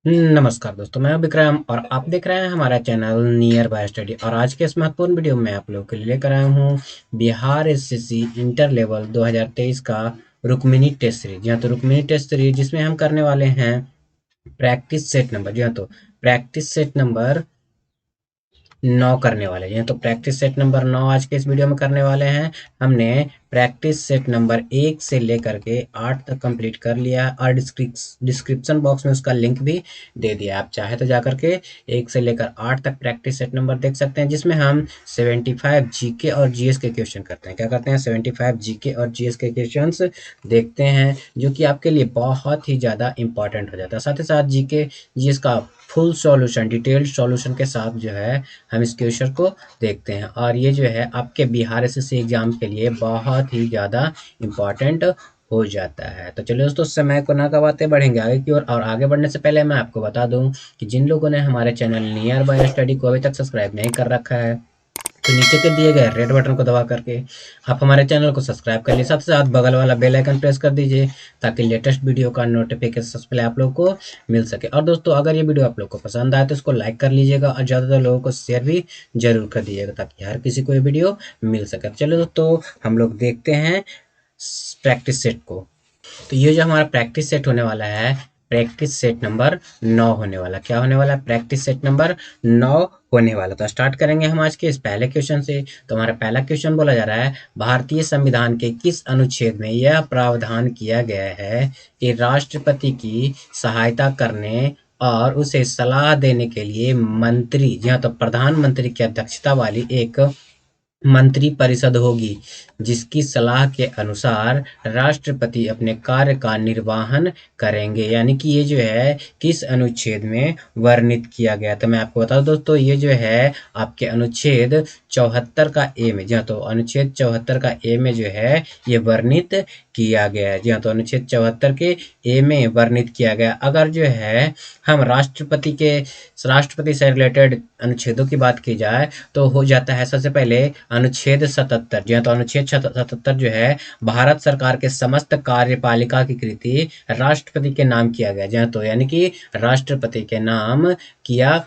नमस्कार दोस्तों, मैं विक्रम और आप देख रहे हैं हमारा चैनल नियर बाय स्टडी। और आज के इस महत्वपूर्ण वीडियो में आप लोगों के लिए लेकर आया हूँ बिहार एसएससी इंटर लेवल 2023 का रुक्मिणी टेस्ट सीरीज। जी हाँ, तो रुक्मिणी टेस्ट सीरीज जिसमें हम करने वाले हैं प्रैक्टिस सेट नंबर। जी हाँ, तो प्रैक्टिस सेट नंबर 9 करने वाले हैं। तो प्रैक्टिस सेट नंबर 9 आज के इस वीडियो में करने वाले हैं। हमने प्रैक्टिस सेट नंबर 1 से लेकर के 8 तक कंप्लीट कर लिया है और डिस्क्रिप्शन बॉक्स में उसका लिंक भी दे दिया। आप चाहे तो जाकर के 1 से लेकर 8 तक प्रैक्टिस सेट नंबर देख सकते हैं, जिसमें हम 75 जीके और जीएस के क्वेश्चन करते हैं। क्या करते हैं? 75 जीके और जीएस के क्वेश्चंस देखते हैं, जो कि आपके लिए बहुत ही ज़्यादा इंपॉर्टेंट हो जाता है। साथ ही साथ जीके जीएस का फुल सॉल्यूशन, डिटेल्ड सॉल्यूशन के साथ जो है हम इस क्वेश्चन को देखते हैं। और ये जो है आपके बिहार एसएससी एग्जाम के लिए बहुत ही ज़्यादा इम्पॉर्टेंट हो जाता है। तो चलिए दोस्तों, समय को ना गवाते बढ़ेंगे आगे की ओर। और आगे बढ़ने से पहले मैं आपको बता दूं कि जिन लोगों ने हमारे चैनल नियर बाय स्टडी को अभी तक सब्सक्राइब नहीं कर रखा है, तो नीचे के दिए गए रेड बटन को दबा करके आप हमारे चैनल को सब्सक्राइब कर लीजिए। साथ ही साथ बगल वाला बेल आइकन प्रेस कर दीजिए, ताकि लेटेस्ट वीडियो का नोटिफिकेशन सबसे पहले आप लोग को मिल सके। और दोस्तों, अगर ये वीडियो आप लोग को पसंद आए तो इसको लाइक कर लीजिएगा और ज़्यादातर लोगों को शेयर भी जरूर कर दीजिएगा, ताकि हर किसी को ये वीडियो मिल सके। तो चलो दोस्तों, हम लोग देखते हैं प्रैक्टिस सेट को। तो ये जो हमारा प्रैक्टिस सेट होने वाला है, प्रैक्टिस सेट नंबर 9 होने वाला। क्या होने वाला है? प्रैक्टिस सेट नंबर 9 होने वाला। तो स्टार्ट करेंगे हम आज के इस पहले क्वेश्चन से। तो हमारा पहला क्वेश्चन बोला जा रहा है, भारतीय संविधान के किस अनुच्छेद में यह प्रावधान किया गया है कि राष्ट्रपति की सहायता करने और उसे सलाह देने के लिए मंत्री, जी हाँ, तो प्रधानमंत्री की अध्यक्षता वाली एक मंत्री परिषद होगी, जिसकी सलाह के अनुसार राष्ट्रपति अपने कार्य का निर्वहन करेंगे। यानी कि ये जो है किस अनुच्छेद में वर्णित किया गया। तो मैं आपको बता दूं दोस्तों, ये जो है आपके अनुच्छेद 74 का ए में, जी हाँ, तो अनुच्छेद 74 का ए में जो है ये वर्णित किया गया है। जी हाँ, तो अनुच्छेद 74 के ए में वर्णित किया गया। अगर जो है हम राष्ट्रपति से रिलेटेड अनुच्छेदों की बात की जाए, तो हो जाता है सबसे पहले अनुच्छेद 77। जी हाँ, तो अनुच्छेद 77 जो है भारत सरकार के समस्त कार्यपालिका की कृति राष्ट्रपति के नाम किया गया। जी हाँ, तो यानी कि राष्ट्रपति के नाम किया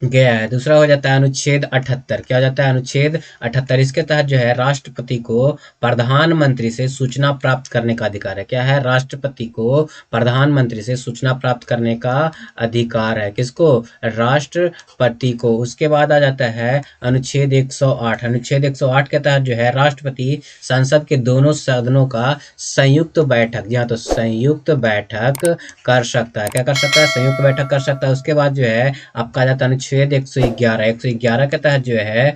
गया है। दूसरा हो जाता है अनुच्छेद 78। क्या हो जाता है? अनुच्छेद 78। इसके तहत जो है राष्ट्रपति को प्रधानमंत्री से सूचना प्राप्त करने का अधिकार है। क्या है? राष्ट्रपति को प्रधानमंत्री से सूचना प्राप्त करने का अधिकार है। किसको? राष्ट्रपति को। उसके बाद आ जाता है अनुच्छेद 108। अनुच्छेद 108 के तहत जो है राष्ट्रपति संसद के दोनों सदनों का संयुक्त बैठक, जी हाँ, तो संयुक्त बैठक कर सकता है। क्या कर सकता है? संयुक्त बैठक कर सकता है। उसके बाद जो है आपका आ जाता है अनुच्छेद 111 के तहत जो है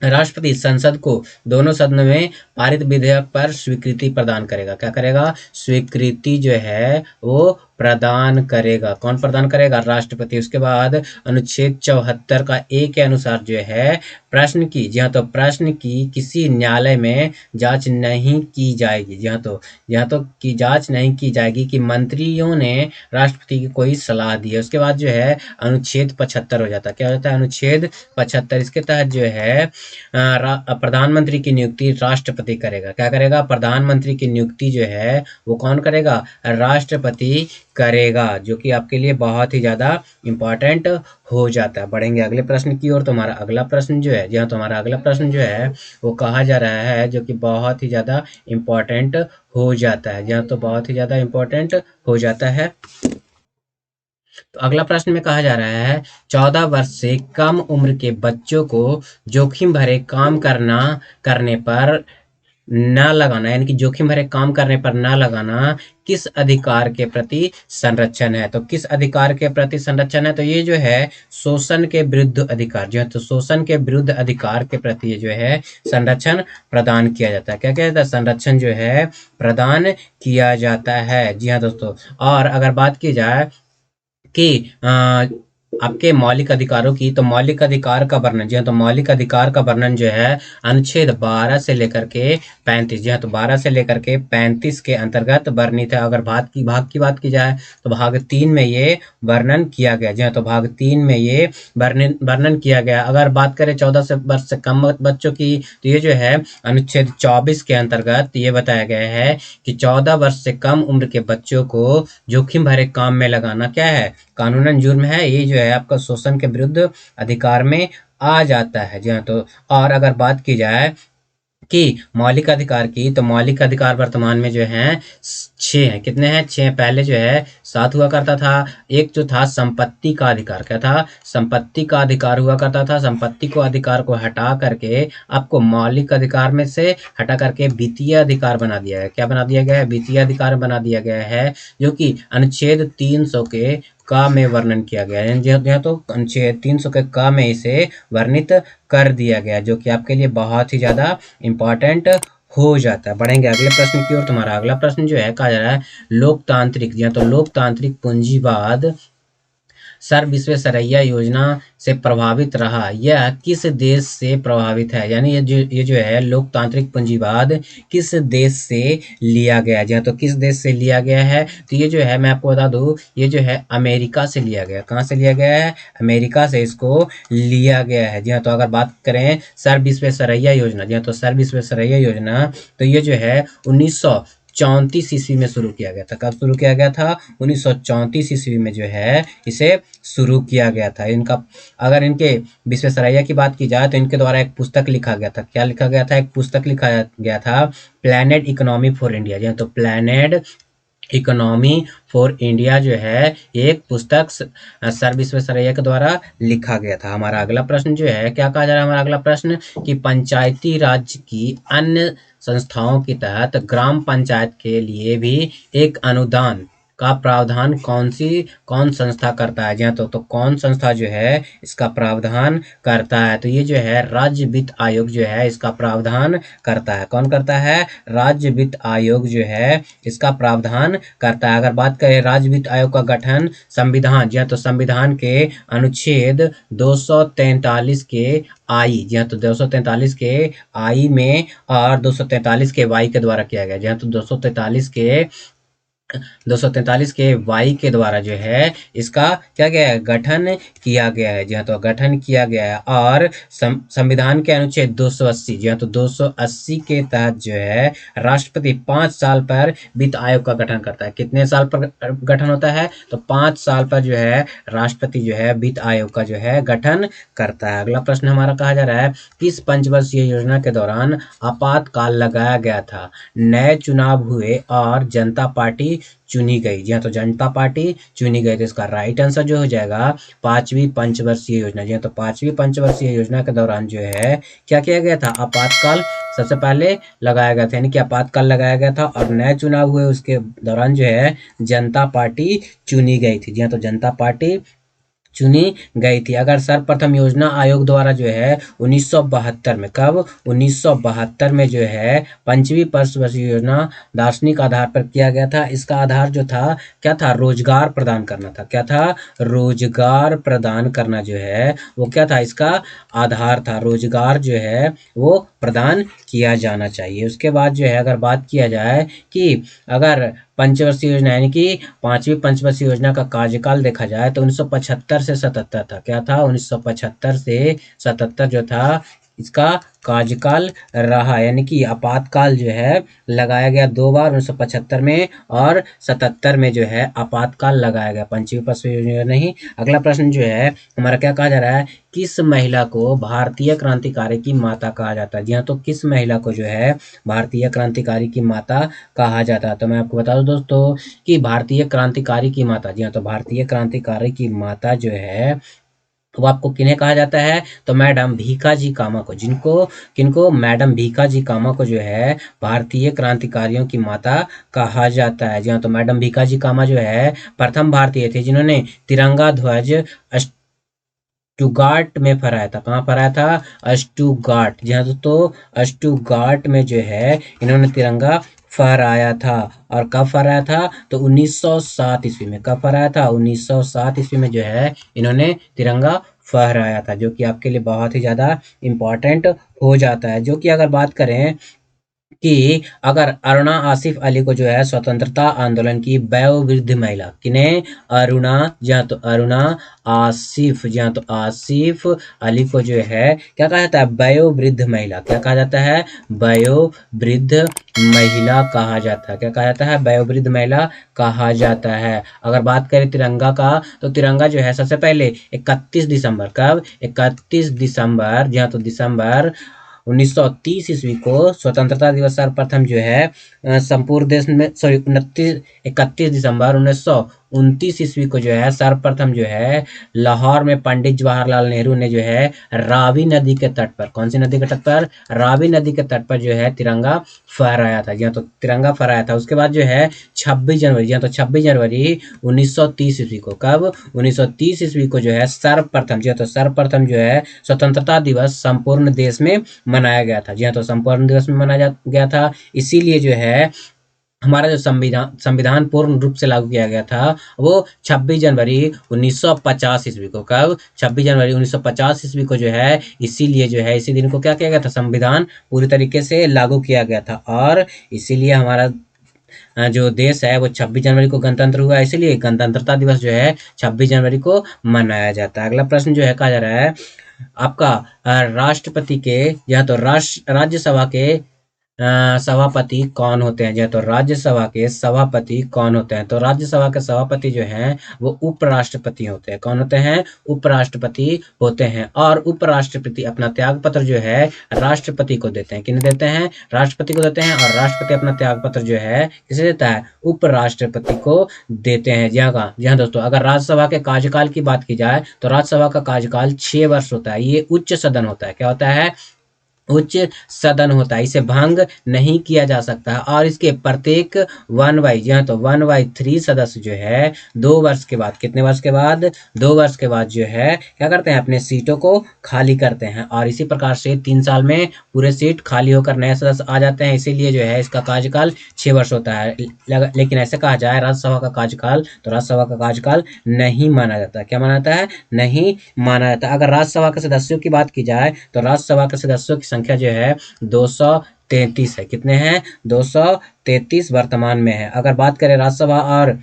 राष्ट्रपति संसद को दोनों सदनों में पारित विधेयक पर स्वीकृति प्रदान करेगा। क्या करेगा? स्वीकृति जो है वो प्रदान करेगा। कौन प्रदान करेगा? राष्ट्रपति। उसके बाद अनुच्छेद 74 का ए के अनुसार जो है प्रश्न की, जी हाँ, तो प्रश्न की किसी न्यायालय में जांच नहीं की जाएगी। जी हाँ, तो यहाँ तो की जांच नहीं की जाएगी कि मंत्रियों ने राष्ट्रपति की कोई सलाह दी है। उसके बाद जो है अनुच्छेद 75 हो जाता है। क्या हो जाता है? अनुच्छेद 75। इसके तहत जो है प्रधानमंत्री की नियुक्ति राष्ट्रपति करेगा। क्या करेगा? प्रधानमंत्री की नियुक्ति जो है वो कौन करेगा? राष्ट्रपति करेगा, जो कि आपके लिए बहुत ही ज़्यादा इम्पोर्टेंट हो जाता है। बढ़ेंगे अगले प्रश्न की ओर। तो हमारा अगला प्रश्न जो है, जी हाँ, तो हमारा अगला प्रश्न जो है वो कहा जा रहा है, जो कि बहुत ही ज़्यादा इम्पोर्टेंट हो जाता है। जी हाँ, तो बहुत ही ज़्यादा इम्पोर्टेंट हो जाता है। तो अगला प्रश्न में कहा जा रहा है, 14 वर्ष से कम उम्र के बच्चों को जोखिम भरे काम करने पर न लगाना, यानी कि जोखिम भरे काम करने पर न लगाना किस अधिकार के प्रति संरक्षण है। तो किस अधिकार के प्रति संरक्षण है? तो ये जो है शोषण के विरुद्ध अधिकार, जो है तो शोषण के विरुद्ध अधिकार के प्रति ये जो है संरक्षण प्रदान किया जाता है। क्या किया जाता है? संरक्षण जो है प्रदान किया जाता है। जी हाँ दोस्तों। और अगर बात की जाए कि आपके मौलिक अधिकारों की, तो मौलिक अधिकार का वर्णन, जी हाँ, तो मौलिक अधिकार का वर्णन जो है अनुच्छेद 12 से लेकर के 35, जी हाँ, तो 12 से लेकर के 35 के अंतर्गत वर्णित है। अगर भाग की बात की जाए तो भाग 3 में ये वर्णन किया गया, जी हाँ, तो भाग 3 में ये वर्णन किया गया। अगर बात करें 14 से वर्ष से कम बच्चों की, तो ये जो है अनुच्छेद 24 के अंतर्गत ये बताया गया है कि 14 वर्ष से कम उम्र के बच्चों को जोखिम भरे काम में लगाना क्या है, कानूनन जुर्म है। ये जो है आपका शोषण के विरुद्ध अधिकार में आ जाता है, जी हाँ, तो और अगर बात की जाए कि मौलिक अधिकार की, तो मौलिक अधिकार वर्तमान में जो है 6 हैं। कितने हैं? 6। पहले जो है 7 हुआ करता था। एक जो था संपत्ति का अधिकार, क्या था? संपत्ति का अधिकार हुआ करता था। संपत्ति को अधिकार को हटा करके आपको मौलिक अधिकार में से हटा करके वित्तीय अधिकार बना दिया है। क्या बना दिया गया है? वित्तीय अधिकार बना दिया गया है, जो कि अनुच्छेद 300 के का में वर्णन किया गया है। जो तो अनुच्छेद 300 के का में इसे वर्णित कर दिया गया, जो कि आपके लिए बहुत ही ज्यादा इंपॉर्टेंट हो जाता है। बढ़ेंगे अगले प्रश्न की ओर। तुम्हारा अगला प्रश्न जो है कहा जा रहा है लोकतांत्रिक, जी हाँ, तो लोकतांत्रिक पूंजीवाद सर विश्वेश्वरैया योजना से प्रभावित रहा, यह किस देश से प्रभावित है? यानी ये जो है लोकतांत्रिक पूंजीवाद किस देश से लिया गया है? जी हाँ, तो किस देश से लिया गया है? तो ये जो है मैं आपको बता दूं, ये जो है अमेरिका से लिया गया। कहाँ से लिया गया है? अमेरिका से इसको लिया गया है। जी हाँ, तो अगर बात करें सर विश्वेश्वरैया योजना, जी हाँ, तो सर विश्वेश्वरैया योजना, तो ये जो है 1934 ईस्वी में शुरू किया गया था। कब शुरू किया गया था? 1934 ईस्वी में जो है इसे शुरू किया गया था। इनका अगर इनके विश्वेश्वरैया की बात की जाए तो इनके द्वारा एक पुस्तक लिखा गया था। क्या लिखा गया था? एक पुस्तक लिखा गया था, प्लैनेड इकोनॉमी फॉर इंडिया। जी हाँ, तो प्लैनेड इकोनॉमी फॉर इंडिया जो है एक पुस्तक सर विश्वेश्वरैया के द्वारा लिखा गया था। हमारा अगला प्रश्न जो है क्या कहा जा रहा है? हमारा अगला प्रश्न कि पंचायती राज की अन्य संस्थाओं के तहत ग्राम पंचायत के लिए भी एक अनुदान का प्रावधान कौन संस्था करता है? जी हाँ, तो कौन संस्था जो है इसका प्रावधान करता है? तो ये जो है राज्य वित्त आयोग जो है इसका प्रावधान करता है। कौन करता है? राज्य वित्त आयोग जो है इसका प्रावधान करता है। अगर बात करें राज्य वित्त आयोग का गठन संविधान, जी हाँ, तो संविधान के अनुच्छेद 243 के आई, जी हाँ, तो 243 के आई में और 243 के वाई के द्वारा किया गया। जी हाँ, तो 243 के वाई के द्वारा जो है इसका क्या गया है? गठन किया गया है। जी हाँ, तो गठन किया गया है। और संविधान के अनुच्छेद 280, जी हाँ, तो 280 के तहत जो है राष्ट्रपति 5 साल पर वित्त आयोग का गठन करता है। कितने साल पर गठन होता है? तो 5 साल पर जो है राष्ट्रपति जो है वित्त आयोग का जो है गठन करता है। अगला प्रश्न हमारा कहा जा रहा है किस पंचवर्षीय योजना के दौरान आपातकाल लगाया गया था? नए चुनाव हुए और जनता पार्टी चुनी गई। जी हाँ, तो जनता पार्टी चुनी गई। तो इसका राइट आंसर जो हो जाएगा 5वीं पंचवर्षीय योजना। जी हाँ, तो 5वीं पंचवर्षीय योजना के दौरान जो है क्या किया गया था? आपातकाल सबसे पहले लगाया गया था, यानी कि आपातकाल लगाया गया था और नए चुनाव हुए उसके दौरान जो है जनता पार्टी चुनी गई थी। जी हाँ, तो जनता पार्टी चुनी गई थी। अगर सर्वप्रथम योजना आयोग द्वारा जो है 1972 में, कब? 1972 में जो है 5वीं पंचवर्षीय योजना दार्शनिक आधार पर किया गया था। इसका आधार जो था क्या था? रोजगार प्रदान करना था। क्या था? रोजगार प्रदान करना जो है वो क्या था? इसका आधार था। रोजगार जो है वो प्रदान किया जाना चाहिए। उसके बाद जो है अगर बात किया जाए कि अगर पंचवर्षीय योजना यानी कि 5वीं पंचवर्षीय योजना का कार्यकाल देखा जाए तो 1975 से 77 था। क्या था? 1975 से 77 जो था इसका कार्यकाल रहा, यानी कि आपातकाल जो है लगाया गया 2 बार, 1975 में और 77 में जो है आपातकाल लगाया गया। पंचवीं पंचवर्षीय योजना नहीं। अगला प्रश्न जो है हमारा क्या कहा जा रहा है? किस महिला को भारतीय क्रांतिकारी की माता कहा जाता है? जी हाँ, तो किस महिला को जो है भारतीय क्रांतिकारी की माता कहा जाता है? तो मैं आपको बता दूं दोस्तों कि भारतीय क्रांतिकारी की माता, जी हाँ, तो भारतीय क्रांतिकारी की माता जो है वो आपको किन्हें कहा जाता है? तो मैडम भीखाजी कामा को। जिनको किनको? मैडम भीखाजी कामा को जो है भारतीय क्रांतिकारियों की माता कहा जाता है। जी हाँ, तो मैडम भीखाजी कामा जो है प्रथम भारतीय थे जिन्होंने तिरंगा ध्वज स्टुगार्ट में फहराया था। कहाँ फहराया था? स्टुगार्ट। जी हाँ, तो स्टुगार्ट में जो है इन्होंने तिरंगा फहराया था। और कब फहराया था? तो 1907 ईस्वी में। कब फहराया था? 1907 ईस्वी में जो है इन्होंने तिरंगा फहराया था, जो कि आपके लिए बहुत ही ज़्यादा इम्पोर्टेंट हो जाता है। जो कि अगर बात करें कि अगर अरुणा आसिफ अली को जो है स्वतंत्रता आंदोलन की वयोवृद्ध महिला, किन्हें? अरुणा, जहाँ तो अरुणा आसिफ, जहाँ तो आसिफ अली को जो है क्या कहा जाता है? वयोवृद्ध महिला। क्या कहा जाता है? वयोवृद्ध महिला कहा जाता है। क्या कहा जाता है? वयोवृद्ध महिला कहा जाता है। अगर बात करें तिरंगा का, तो तिरंगा जो है सबसे पहले 31 दिसंबर, कब? 31 दिसंबर, जहाँ तो दिसंबर 1930 ईस्वी को स्वतंत्रता दिवस सर्वप्रथम जो है संपूर्ण देश में, सॉरी 31 दिसंबर 1929 ईस्वी को जो है सर्वप्रथम जो है लाहौर में पंडित जवाहरलाल नेहरू ने जो है रावी नदी के तट पर, कौन सी नदी के तट पर? रावी नदी के तट पर जो है तिरंगा फहराया था। जी हाँ, तो तिरंगा फहराया था। उसके बाद जो है 26 जनवरी, जी हाँ, तो 26 जनवरी 1930 ईस्वी को, कब? 1930 ईस्वी को जो है सर्वप्रथम, जी हाँ, तो सर्वप्रथम जो है स्वतंत्रता दिवस संपूर्ण देश में मनाया गया था। जी हाँ, तो संपूर्ण दिवस में मनाया गया था। इसीलिए जो है हमारा जो संविधान पूर्ण रूप से लागू किया गया था वो 26 जनवरी 1950 ईस्वी को। कब? 26 जनवरी 1950 ईस्वी को जो है, इसीलिए जो है इसी दिन को क्या किया गया था? संविधान पूरी तरीके से लागू किया गया था। और इसीलिए हमारा जो देश है वो 26 जनवरी को गणतंत्र हुआ, इसीलिए गणतंत्रता दिवस जो है 26 जनवरी को मनाया जाता है। अगला प्रश्न जो है कहा जा रहा है आपका राष्ट्रपति के, या तो राज्यसभा के सभापति कौन होते हैं? जो तो राज्यसभा के सभापति कौन होते हैं? तो राज्यसभा के सभापति जो हैं वो उपराष्ट्रपति होते हैं। कौन होते हैं? उपराष्ट्रपति होते हैं। और उपराष्ट्रपति अपना त्याग पत्र जो है राष्ट्रपति को देते हैं। किन्हें देते हैं? राष्ट्रपति को देते हैं। और राष्ट्रपति अपना त्याग पत्र जो है किसे देता है? उपराष्ट्रपति को देते हैं। जी हाँ दोस्तों, अगर राज्यसभा के कार्यकाल की बात की जाए तो राज्यसभा का कार्यकाल 6 वर्ष होता है। ये उच्च सदन होता है। क्या होता है? उच्च सदन होता है। इसे भंग नहीं किया जा सकता। और इसके प्रत्येक 1/, जी हाँ, तो 1/3 सदस्य जो है 2 वर्ष के बाद, कितने वर्ष के बाद? 2 वर्ष के बाद जो है क्या करते हैं? अपने सीटों को खाली करते हैं। और इसी प्रकार से 3 साल में पूरे सीट खाली होकर नए सदस्य आ जाते हैं। इसीलिए जो है इसका कार्यकाल 6 वर्ष होता है। लेकिन ऐसे कहा जाए राज्यसभा का कार्यकाल, तो राज्यसभा का कार्यकाल नहीं माना जाता। क्या माना जाता है? नहीं माना जाता। अगर राज्यसभा के सदस्यों की बात की जाए तो राज्यसभा के सदस्यों की संख्या जो है 233 है। कितने हैं? 233 वर्तमान में है। अगर बात करें राज्यसभा और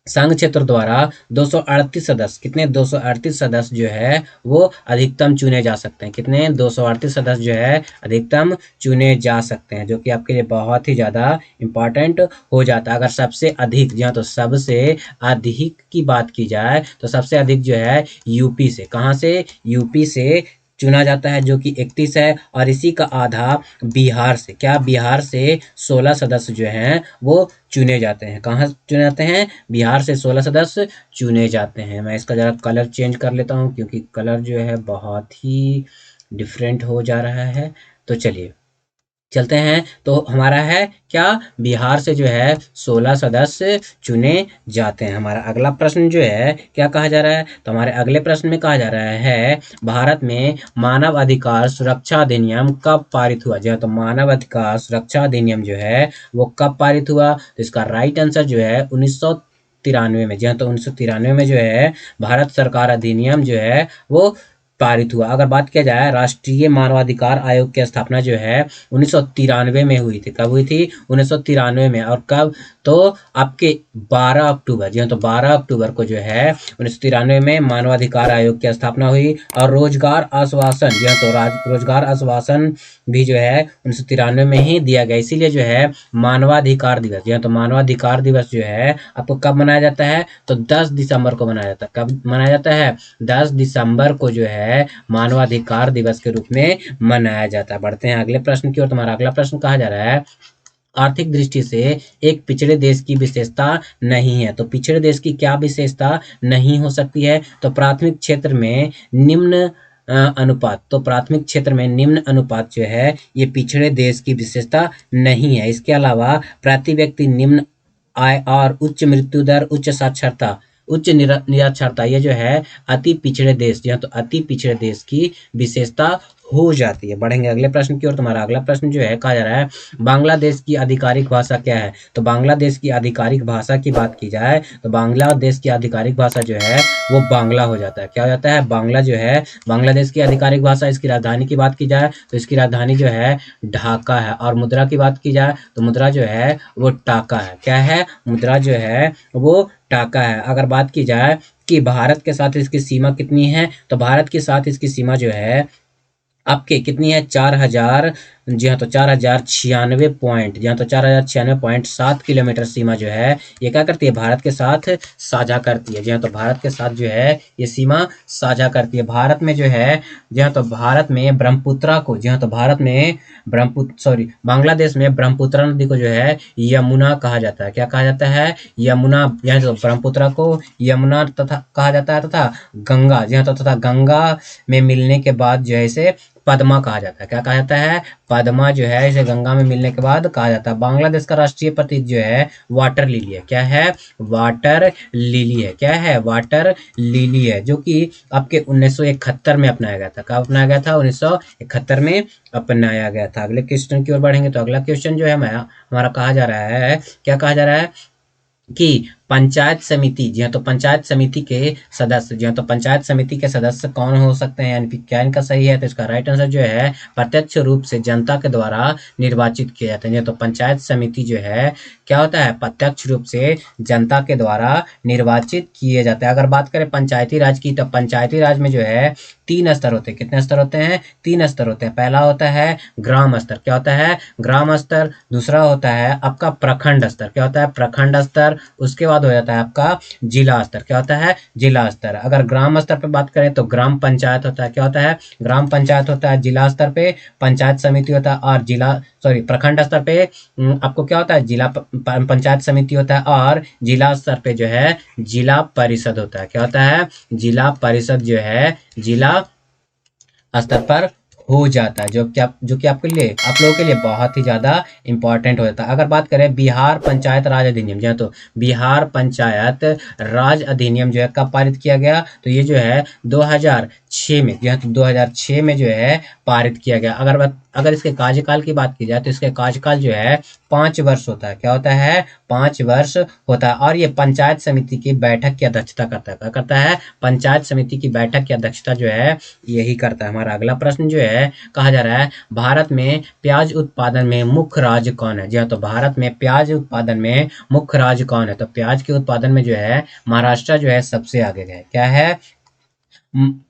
संघ क्षेत्र द्वारा 238 सदस्य, कितने? 238 सदस्य जो है वो अधिकतम चुने जा सकते हैं। कितने? 238 सदस्य जो है अधिकतम चुने जा सकते हैं, जो कि आपके लिए बहुत ही ज़्यादा इम्पॉर्टेंट हो जाता है। अगर सबसे अधिक, जी हाँ, तो सबसे अधिक की बात की जाए तो सबसे अधिक जो है यूपी से, कहाँ से? यूपी से चुना जाता है, जो कि 31 है। और इसी का आधा बिहार से, क्या? बिहार से 16 सदस्य जो हैं वो चुने जाते हैं। कहाँ चुने जाते हैं? बिहार से 16 सदस्य चुने जाते हैं। मैं इसका ज़रा कलर चेंज कर लेता हूँ क्योंकि कलर जो है बहुत ही डिफरेंट हो जा रहा है। तो चलिए चलते हैं। तो हमारा है क्या? बिहार से जो है 16 सदस्य चुने जाते हैं। हमारा अगला प्रश्न जो है क्या कहा जा रहा है? तो हमारे अगले प्रश्न में कहा जा रहा है भारत में मानव अधिकार सुरक्षा अधिनियम कब पारित हुआ? जो है तो मानव अधिकार सुरक्षा अधिनियम जो है वो कब पारित हुआ? तो इसका राइट आंसर जो है 1993 में। जी हाँ, तो 1993 में जो है भारत सरकार अधिनियम जो है वो पारित हुआ। अगर बात किया जाए राष्ट्रीय मानवाधिकार आयोग की स्थापना जो है 1993 में हुई थी। कब हुई थी? 1993 में। और कब? तो आपके 12 अक्टूबर, जी हाँ, तो 12 अक्टूबर को जो है 1993 में मानवाधिकार आयोग की स्थापना हुई। और रोजगार आश्वासन, जी हाँ, तो रोजगार आश्वासन भी जो है 1993 में ही दिया गया। इसीलिए जो है मानवाधिकार दिवस, जी हाँ, तो मानवाधिकार दिवस जो है आपको कब मनाया जाता है? तो 10 दिसंबर को मनाया जाता है। कब मनाया जाता है? 10 दिसंबर को जो है मानवाधिकार दिवस के रूप में मनाया जाता है। बढ़ते हैं अगले प्रश्न की ओर। तुम्हारा अगला प्रश्न कहा जा रहा है आर्थिक दृष्टि से एक पिछड़े देश की विशेषता नहीं है। तो पिछड़े देश की क्या विशेषता नहीं हो सकती है? तो प्राथमिक क्षेत्र में निम्न अनुपात, तो प्राथमिक क्षेत्र में निम्न अनुपात जो है ये पिछड़े देश की विशेषता नहीं है। इसके अलावा प्रति व्यक्ति निम्न आय और उच्च मृत्यु दर, उच्च साक्षरता, उच्च निरक्षरता, ये जो है अति पिछड़े देश, जो तो अति पिछड़े देश की विशेषता हो जाती है। बढ़ेंगे अगले प्रश्न की ओर। तुम्हारा अगला प्रश्न जो है कहा जा रहा है बांग्लादेश की आधिकारिक भाषा क्या है? तो बांग्लादेश की आधिकारिक भाषा की बात की जाए तो बांग्लादेश की आधिकारिक भाषा जो है वो बांग्ला हो जाता है। क्या हो जाता है? बांग्ला जो है बांग्लादेश की आधिकारिक भाषा। इसकी राजधानी की बात की जाए तो इसकी राजधानी जो है ढाका है। और मुद्रा की बात की जाए तो मुद्रा जो है वो टाका है। क्या है? मुद्रा जो है वो टाका है। अगर बात की जाए कि भारत के साथ इसकी सीमा कितनी है तो भारत के साथ इसकी सीमा जो है आपके कितनी है? 4000। जी हाँ, तो 4096 पॉइंट, जी हाँ, तो 4096.7 किलोमीटर सीमा जो है ये क्या करती है? भारत के साथ साझा करती है। जी हाँ, तो भारत के साथ जो है ये सीमा साझा करती है। भारत में जो है जी हाँ, तो भारत में ब्रह्मपुत्रा को, जी हाँ, तो भारत में बांग्लादेश में ब्रह्मपुत्रा नदी को जो है यमुना कहा जाता है। क्या कहा जाता है? यमुना। यहाँ तो ब्रह्मपुत्रा को यमुना तथा कहा जाता है तथा गंगा, जी हाँ, तो तथा गंगा में मिलने के बाद जो है इसे पद्मा कहा जाता है। क्या कहा जाता है? पद्मा जो है इसे गंगा में मिलने के बाद कहा जाता है। बांग्लादेश का राष्ट्रीय प्रतीक जो है वाटर लिली है। क्या है? वाटर लिली है। क्या है? वाटर लिली है, जो कि आपके 1971 में अपनाया गया था। कब अपनाया गया था? 1971 में अपनाया गया था। अगले क्वेश्चन की ओर बढ़ेंगे तो अगला क्वेश्चन जो है हमारा कहा जा रहा है, क्या कहा जा रहा है कि पंचायत समिति, जी हाँ, तो पंचायत समिति के सदस्य, जी हाँ, तो पंचायत समिति के सदस्य कौन हो सकते हैं? यानी कि क्या इनका सही है? तो इसका राइट आंसर जो है प्रत्यक्ष रूप से जनता के द्वारा निर्वाचित किए जाते हैं। तो पंचायत समिति जो है क्या होता है? प्रत्यक्ष रूप से जनता के द्वारा निर्वाचित किए जाते हैं। अगर बात करें पंचायती राज की तो पंचायती राज में जो है 3 स्तर होते हैं। कितने स्तर होते हैं? 3 स्तर होते हैं। पहला होता है ग्राम स्तर। क्या होता है? ग्राम स्तर। दूसरा होता है आपका प्रखंड स्तर। क्या होता है? प्रखंड स्तर। उसके बाद हो जाता है आपका जिला स्तर। क्या होता है? जिला स्तर। अगर ग्राम स्तर पे बात करें तो ग्राम पंचायत होता है। क्या होता है? ग्राम पंचायत होता है। जिला स्तर पे पंचायत समिति होता है और प्रखंड स्तर पे आपको क्या होता है? पंचायत समिति होता है और जिला स्तर पे जो है जिला परिषद होता है। क्या होता है? जिला परिषद जो है जिला स्तर पर हो जाता है, जो कि आपके लिए, आप लोगों के लिए बहुत ही ज़्यादा इंपॉर्टेंट हो जाता है। अगर बात करें बिहार पंचायत राज अधिनियम, जो है तो बिहार पंचायत राज अधिनियम जो है कब पारित किया गया? तो ये जो है 2006 में, जो है तो 2006 में जो है पारित किया गया। अगर इसके कार्यकाल की बात की जाए तो इसके कार्यकाल जो है 5 वर्ष होता है। क्या होता है? 5 वर्ष होता है। और ये पंचायत समिति की बैठक की अध्यक्षता करता है। क्या करता है? पंचायत समिति की बैठक की अध्यक्षता जो है यही करता है। हमारा अगला प्रश्न जो है कहा जा रहा है भारत में प्याज उत्पादन में मुख्य राज्य कौन है? जी हाँ, तो भारत में प्याज उत्पादन में मुख्य राज्य कौन है? तो प्याज के उत्पादन में जो है महाराष्ट्र जो है सबसे आगे है। क्या है?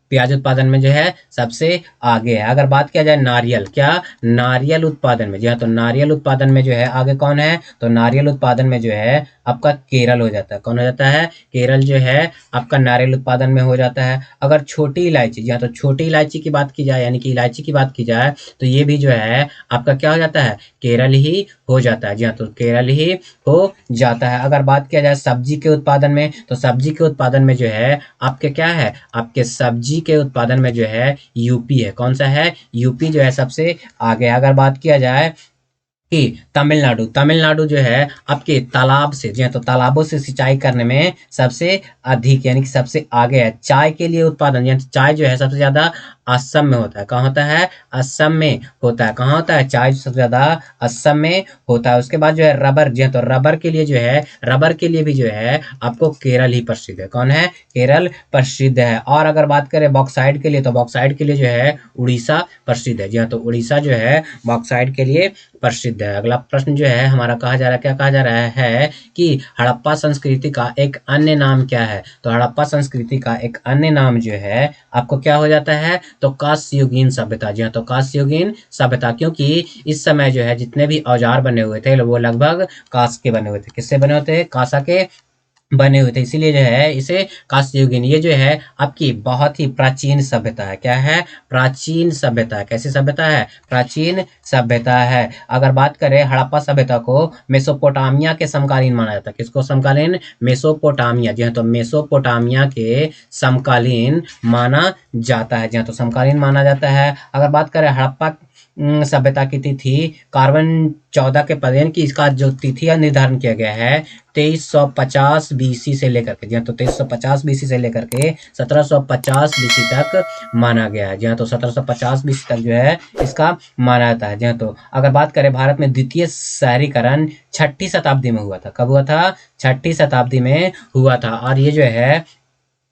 प्याज उत्पादन में जो है सबसे आगे है। अगर बात किया जाए नारियल, क्या नारियल उत्पादन में, जी हाँ, तो नारियल उत्पादन में जो है आगे कौन है? तो नारियल उत्पादन में जो है आपका केरल हो जाता है। कौन हो जाता है? केरल जो है आपका नारियल उत्पादन में हो जाता है। अगर छोटी इलायची, जी हाँ, तो छोटी इलायची की बात की जाए, यानी कि इलायची की बात की जाए तो ये भी जो है आपका क्या हो जाता है? केरल ही हो जाता है। जी हाँ, तो केरल ही हो जाता है। अगर बात किया जाए सब्जी के उत्पादन में तो सब्जी के उत्पादन में जो है आपके क्या है? आपके सब्जी के उत्पादन में जो है यूपी है। कौन सा है? यूपी जो है सबसे आगे। अगर बात किया जाए कि तमिलनाडु, तमिलनाडु जो है आपके तालाब से, जी हाँ, तो तालाबों से सिंचाई करने में सबसे अधिक, यानी कि सबसे आगे है। चाय के लिए उत्पादन, यानी चाय जो है सबसे ज्यादा असम में होता है। कहाँ होता है? असम में होता है। कहाँ होता है चाय? सबसे ज्यादा असम में होता है। उसके बाद जो है रबर, जी हाँ, तो रबर के लिए जो है, रबर के लिए भी जो है आपको केरल ही प्रसिद्ध है। कौन है? केरल प्रसिद्ध है। और अगर बात करें बॉक्साइड के लिए तो बॉक्साइड के लिए जो है उड़ीसा प्रसिद्ध है। जी हाँ, तो उड़ीसा जो है बॉक्साइड के लिए प्रसिद्ध है। अगला प्रश्न जो है हमारा कहा जा रहा है, क्या कहा जा रहा है कि हड़प्पा संस्कृति का एक अन्य नाम क्या है? तो हड़प्पा संस्कृति का एक अन्य नाम जो है आपको क्या हो जाता है? तो कांस्ययुगीन सभ्यता। जी हाँ, तो कांस्ययुगीन सभ्यता, क्योंकि इस समय जो है जितने भी औजार बने हुए थे वो लगभग कांस्य के बने हुए थे। किससे बने होते हैं? कांसा के बने हुए थे, इसीलिए जो है इसे कांस्ययुगीन, ये जो है आपकी बहुत ही प्राचीन सभ्यता है। क्या है? प्राचीन सभ्यता है। कैसी सभ्यता है? प्राचीन सभ्यता है। अगर बात करें हड़प्पा सभ्यता को मेसोपोटामिया के समकालीन माना जाता है। किसको समकालीन? मेसोपोटामिया, जी हाँ, तो मेसोपोटामिया के समकालीन माना जाता है। जी हाँ, तो समकालीन माना जाता है। अगर बात करें हड़प्पा सभ्यता की तिथि कार्बन 14 के पदेन की इसका जो तिथि का निर्धारण किया गया है 2350 बीसी से लेकर के, जी हाँ, तो 2350 बीसी से लेकर के 1750 बीसी तक माना गया है। जी हाँ, तो 1750 बीसी तक जो है इसका माना जाता है। जी हाँ, तो अगर बात करें भारत में द्वितीय शहरीकरण 6ठी शताब्दी में हुआ था। कब हुआ था? 6ठी शताब्दी में हुआ था। और ये जो है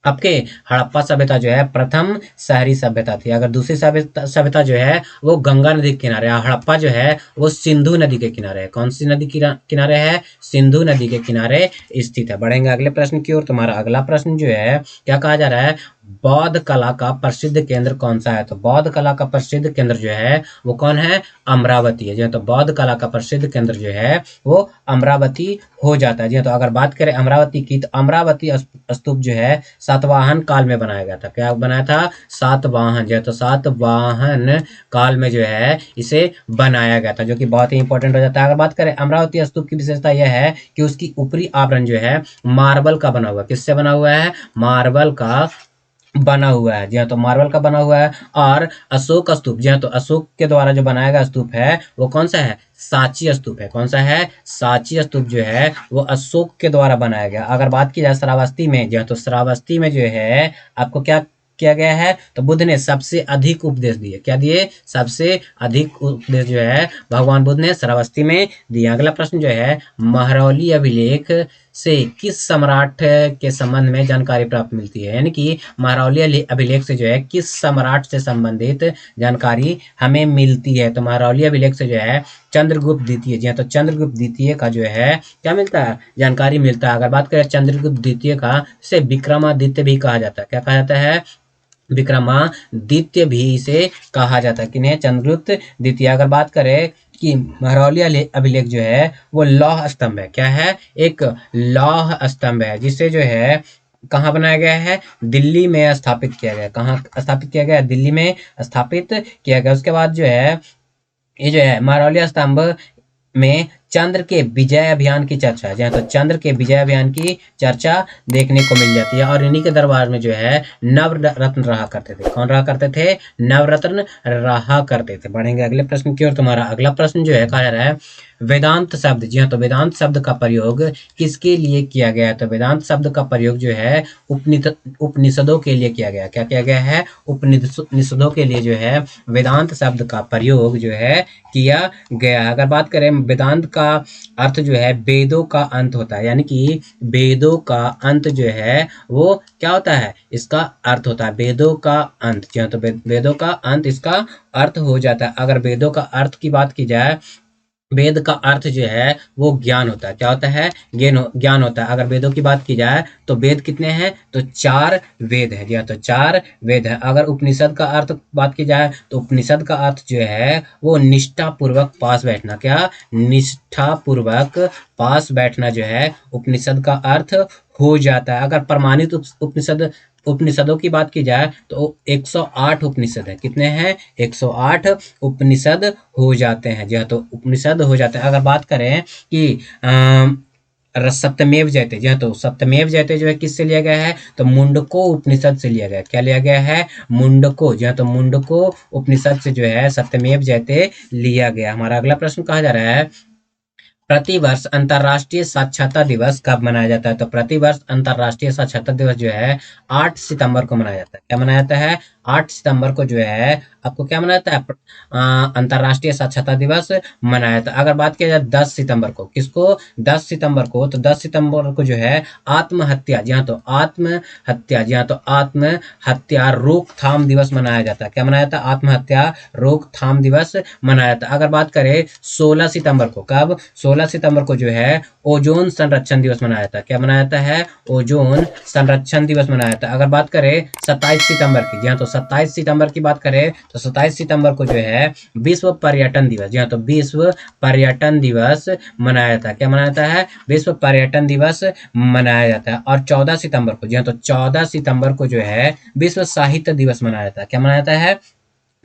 आपके हड़प्पा सभ्यता जो है प्रथम शहरी सभ्यता थी। अगर दूसरी सभ्यता सभ्यता जो है वो गंगा नदी के किनारे है। हड़प्पा जो है वो सिंधु नदी के किनारे है। कौन सी नदी किनारे है? सिंधु नदी के किनारे स्थित है। बढ़ेंगे अगले प्रश्न की ओर। तुम्हारा अगला प्रश्न जो है क्या कहा जा रहा है? बौद्ध कला का प्रसिद्ध केंद्र कौन सा है? तो बौद्ध कला का प्रसिद्ध केंद्र जो है वो कौन है? अमरावती है। जी हाँ, तो बौद्ध कला का प्रसिद्ध केंद्र जो है वो अमरावती हो जाता है। जी हाँ, तो अगर बात करें अमरावती की, तो अमरावती स्तूप जो है सातवाहन काल में बनाया गया था। क्या बनाया था? सातवाहन, जो है तो सातवाहन काल में जो है इसे बनाया गया था, जो कि बहुत ही इंपॉर्टेंट हो जाता है। अगर बात करें अमरावती स्तूप की विशेषता यह है कि उसकी ऊपरी आवरण जो है मार्बल का बना हुआ है। किससे बना हुआ है? मार्बल का बना हुआ है। जी हाँ, तो मार्बल का बना हुआ है। और अशोक स्तूप, जी हाँ, तो अशोक के द्वारा जो बनाया गया स्तूप है वो कौन सा है? सांची स्तूप है। कौन सा है? सांची स्तूप जो है वो अशोक के द्वारा बनाया गया। अगर बात की जाए श्रावस्ती में, जी हाँ, तो श्रावस्ती में जो है आपको क्या किया गया है? तो बुद्ध ने सबसे अधिक उपदेश दिए। क्या दिए? सबसे अधिक उपदेश जो है भगवान बुद्ध ने श्रावस्ती में दिया। अगला प्रश्न जो है महरौली अभिलेख से किस सम्राट के संबंध में जानकारी प्राप्त मिलती है? यानी कि महरौली अभिलेख से जो है किस सम्राट से संबंधित जानकारी हमें मिलती है? तो महरौली अभिलेख से जो है चंद्रगुप्त द्वितीय, जी हाँ, तो चंद्रगुप्त द्वितीय का जो है क्या मिलता है? जानकारी मिलता है। अगर बात करें चंद्रगुप्त द्वितीय का, इसे विक्रमादित्य भी कहा जाता है। क्या कहा जाता है? विक्रमादित्य भी इसे कहा जाता है। किन्हें? चंद्रगुप्त द्वितीय। अगर बात करें कि महरौली अभिलेख जो है वो लौह स्तंभ है। क्या है? एक लौह स्तंभ है, जिसे जो है कहाँ बनाया गया है? दिल्ली में स्थापित किया गया। कहाँ स्थापित किया गया? दिल्ली में स्थापित किया गया। उसके बाद जो है ये जो है महरौली स्तंभ में चंद्र के विजय अभियान की चर्चा है। जहाँ तो चंद्र के विजय अभियान की चर्चा देखने को मिल जाती है। और इन्हीं के दरबार में जो है नवरत्न रहा करते थे। कौन रहा करते थे? नवरत्न रहा करते थे। बढ़ेंगे अगले प्रश्न की ओर। तुम्हारा अगला प्रश्न जो है कहा जा रहा है वेदांत शब्द, जी हाँ, तो वेदांत शब्द का प्रयोग किसके लिए किया गया है? तो वेदांत शब्द का प्रयोग जो है उपनिषदों के लिए किया गया। क्या किया गया है? उपनिषदों के लिए जो है वेदांत शब्द का प्रयोग जो है किया गया है। अगर बात करें वेदांत का अर्थ जो है वेदों का अंत होता है। यानी कि वेदों का अंत जो है वो क्या होता है? इसका अर्थ होता है वेदों का अंत। जी हाँ, तो वेदों का अंत इसका अर्थ हो जाता है। अगर वेदों का अर्थ की बात की जाए, वेद का अर्थ जो है वो ज्ञान होता है। क्या होता है? ज्ञान होता है। अगर वेदों की बात की जाए तो वेद कितने हैं? तो 4 वेद है। जी हाँ, तो 4 वेद है। अगर उपनिषद का अर्थ बात की जाए तो उपनिषद का अर्थ जो है वो निष्ठा पूर्वक पास बैठना। क्या? निष्ठा पूर्वक पास बैठना जो है उपनिषद का अर्थ हो जाता है। अगर प्रमाणित उपनिषदों की बात की जाए तो 108 उपनिषद है। कितने हैं? 108 उपनिषद हो जाते हैं। जी हाँ, तो उपनिषद हो जाते हैं। अगर बात करें कि सत्यमेव जयते, जी हाँ, तो सत्यमेव जयते जो है किससे लिया गया है? तो मुंडको उपनिषद से लिया गया है। क्या लिया गया है? मुंडको, जी हाँ, तो मुंडको उपनिषद से जो है सत्यमेव जयते लिया गया। हमारा अगला प्रश्न कहा जा रहा है प्रतिवर्ष अंतर्राष्ट्रीय साक्षरता दिवस कब मनाया जाता है? तो प्रतिवर्ष अंतर्राष्ट्रीय साक्षरता दिवस जो है 8 सितंबर को मनाया जाता है। क्या मनाया जाता है? 8 सितंबर को जो है आपको क्या मनाया जाता है? अंतर्राष्ट्रीय साक्षरता दिवस मनाया जाता है। अगर बात की जाए 10 सितंबर को, किसको? 10 सितंबर को, तो 10 सितंबर को जो है आत्महत्या, जी हाँ, तो आत्महत्या, जी हाँ, तो आत्महत्या रोकथाम दिवस मनाया जाता है। क्या मनाया जाता है? आत्महत्या रोकथाम दिवस मनाया जाता है। अगर बात करें 16 सितंबर को, कब? 16 सितंबर को जो है ओजोन संरक्षण दिवस मनाया जाता है। क्या मनाया जाता है? ओजोन संरक्षण दिवस मनाया जाता है। अगर बात करें 27 सितंबर की, जी हाँ, तो 27 सितंबर की बात करें तो 27 सितंबर को जो है विश्व पर्यटन दिवस, जी हाँ, तो विश्व पर्यटन दिवस मनाया जाता है। क्या मनाया जाता है? विश्व पर्यटन दिवस मनाया जाता है। और 14 सितंबर को, जी हाँ, तो 14 सितंबर को जो है विश्व साहित्य दिवस मनाया जाता है। क्या मनाया जाता है?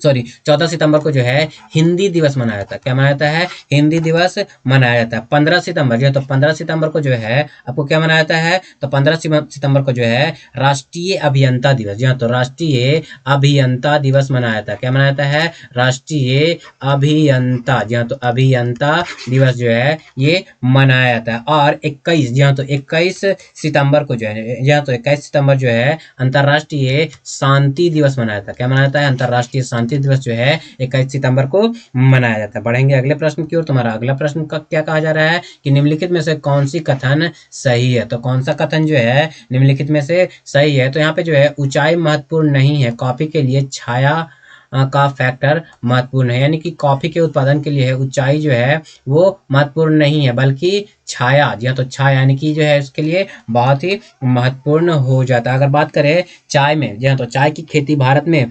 सॉरी 14 सितंबर को जो है हिंदी दिवस मनाया जाता है। क्या मनाया जाता है? हिंदी दिवस मनाया जाता है। 15 सितंबर जो है, तो 15 सितंबर को जो है आपको क्या मनाया जाता है? तो 15 सितंबर को जो है राष्ट्रीय अभियंता दिवस, जी हाँ, तो राष्ट्रीय अभियंता दिवस मनाया जाता है। क्या मनाया जाता है? राष्ट्रीय अभियंता, जी हाँ, तो अभियंता दिवस जो है ये मनाया जाता है। और 21, जी हाँ, तो 21 सितंबर को जो है, जी हाँ, तो 21 सितंबर जो है अंतर्राष्ट्रीय शांति दिवस मनाया जाता है। क्या मनाया जाता है? अंतर्राष्ट्रीय शांति दिवस जो है 21 सितंबर को मनाया जाता है। बढ़ेंगे अगले प्रश्न की ओर। तुम्हारा अगला प्रश्न का क्या कहा जा रहा है कि निम्नलिखित में से कौन सी कथन सही है? तो कौन सा कथन जो है निम्नलिखित में से सही है? तो यहाँ पे जो है ऊंचाई महत्वपूर्ण नहीं है, कॉफी के लिए छाया का फैक्टर महत्वपूर्ण है। यानी कि कॉफी के उत्पादन के लिए ऊंचाई जो है वो महत्वपूर्ण नहीं है, बल्कि छाया, जी हाँ, तो छाया यानी कि जो है इसके लिए बहुत ही महत्वपूर्ण हो जाता है। अगर बात करें चाय में, जी हाँ, तो चाय की खेती भारत में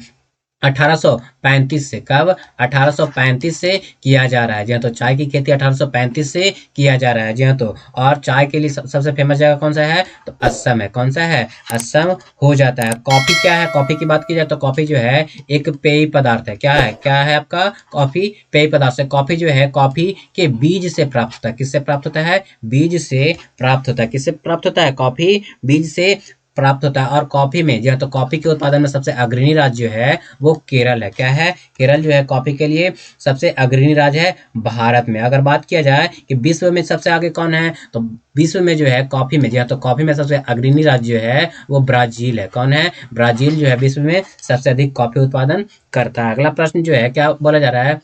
1835 से, कब? 1835 से किया जा रहा है। जी हाँ, तो चाय की खेती 1835 से किया जा रहा है। जी हाँ, तो और चाय के लिए सबसे फेमस जगह कौन सा है? तो असम है। कौन सा है? असम हो जाता है। कॉफी क्या है? कॉफी की बात की जाए तो कॉफी जो है एक पेय पदार्थ है। क्या है? क्या है आपका? कॉफी पेय पदार्थ है। कॉफी जो है कॉफी के बीज से प्राप्त होता है। किससे प्राप्त होता है? बीज से प्राप्त होता है। किससे प्राप्त होता है? कॉफी बीज से प्राप्त होता है। और कॉफी में जो है, तो कॉफी के उत्पादन में सबसे अग्रणी राज्य जो है वो केरल है। क्या है? केरल जो है कॉफी के लिए सबसे अग्रणी राज्य है भारत में। अगर बात किया जाए कि विश्व में सबसे आगे कौन है, तो विश्व में जो है कॉफी में, जी हाँ, तो कॉफी में सबसे अग्रणी राज्य जो है वो ब्राजील है। कौन है? ब्राजील जो है विश्व में सबसे अधिक कॉफी उत्पादन करता है। अगला प्रश्न जो है क्या बोला जा रहा है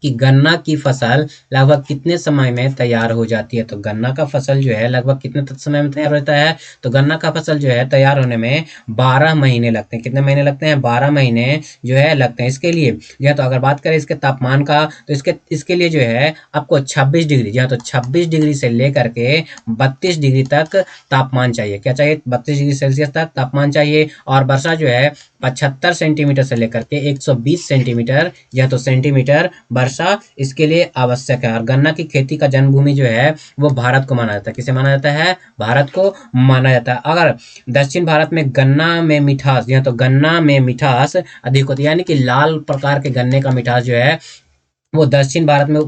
कि गन्ना की फसल लगभग कितने समय में तैयार हो जाती है? तो गन्ना का फसल जो है लगभग कितने समय में तैयार होता है? तो गन्ना का फसल जो है तैयार होने में 12 महीने लगते हैं। कितने महीने लगते हैं? 12 महीने जो है लगते हैं। इसके लिए जी हाँ, तो अगर बात करें इसके तापमान का, तो इसके लिए जो है आपको 26 डिग्री, जी हाँ, तो 26 डिग्री से लेकर के 32 डिग्री तक तापमान चाहिए। क्या चाहिए? 32 डिग्री सेल्सियस तक तापमान चाहिए। और वर्षा जो है 75 सेंटीमीटर से लेकर के 120 सेंटीमीटर, यह तो सेंटीमीटर वर्षा इसके लिए आवश्यक है। और गन्ना की खेती का जन्मभूमि जो है वो भारत को माना जाता है। किसे माना जाता है? भारत को माना जाता है। अगर दक्षिण भारत में गन्ना में मिठास, यह तो गन्ना में मिठास अधिक होती है, यानी कि लाल प्रकार के गन्ने का मिठास जो है वो दक्षिण भारत में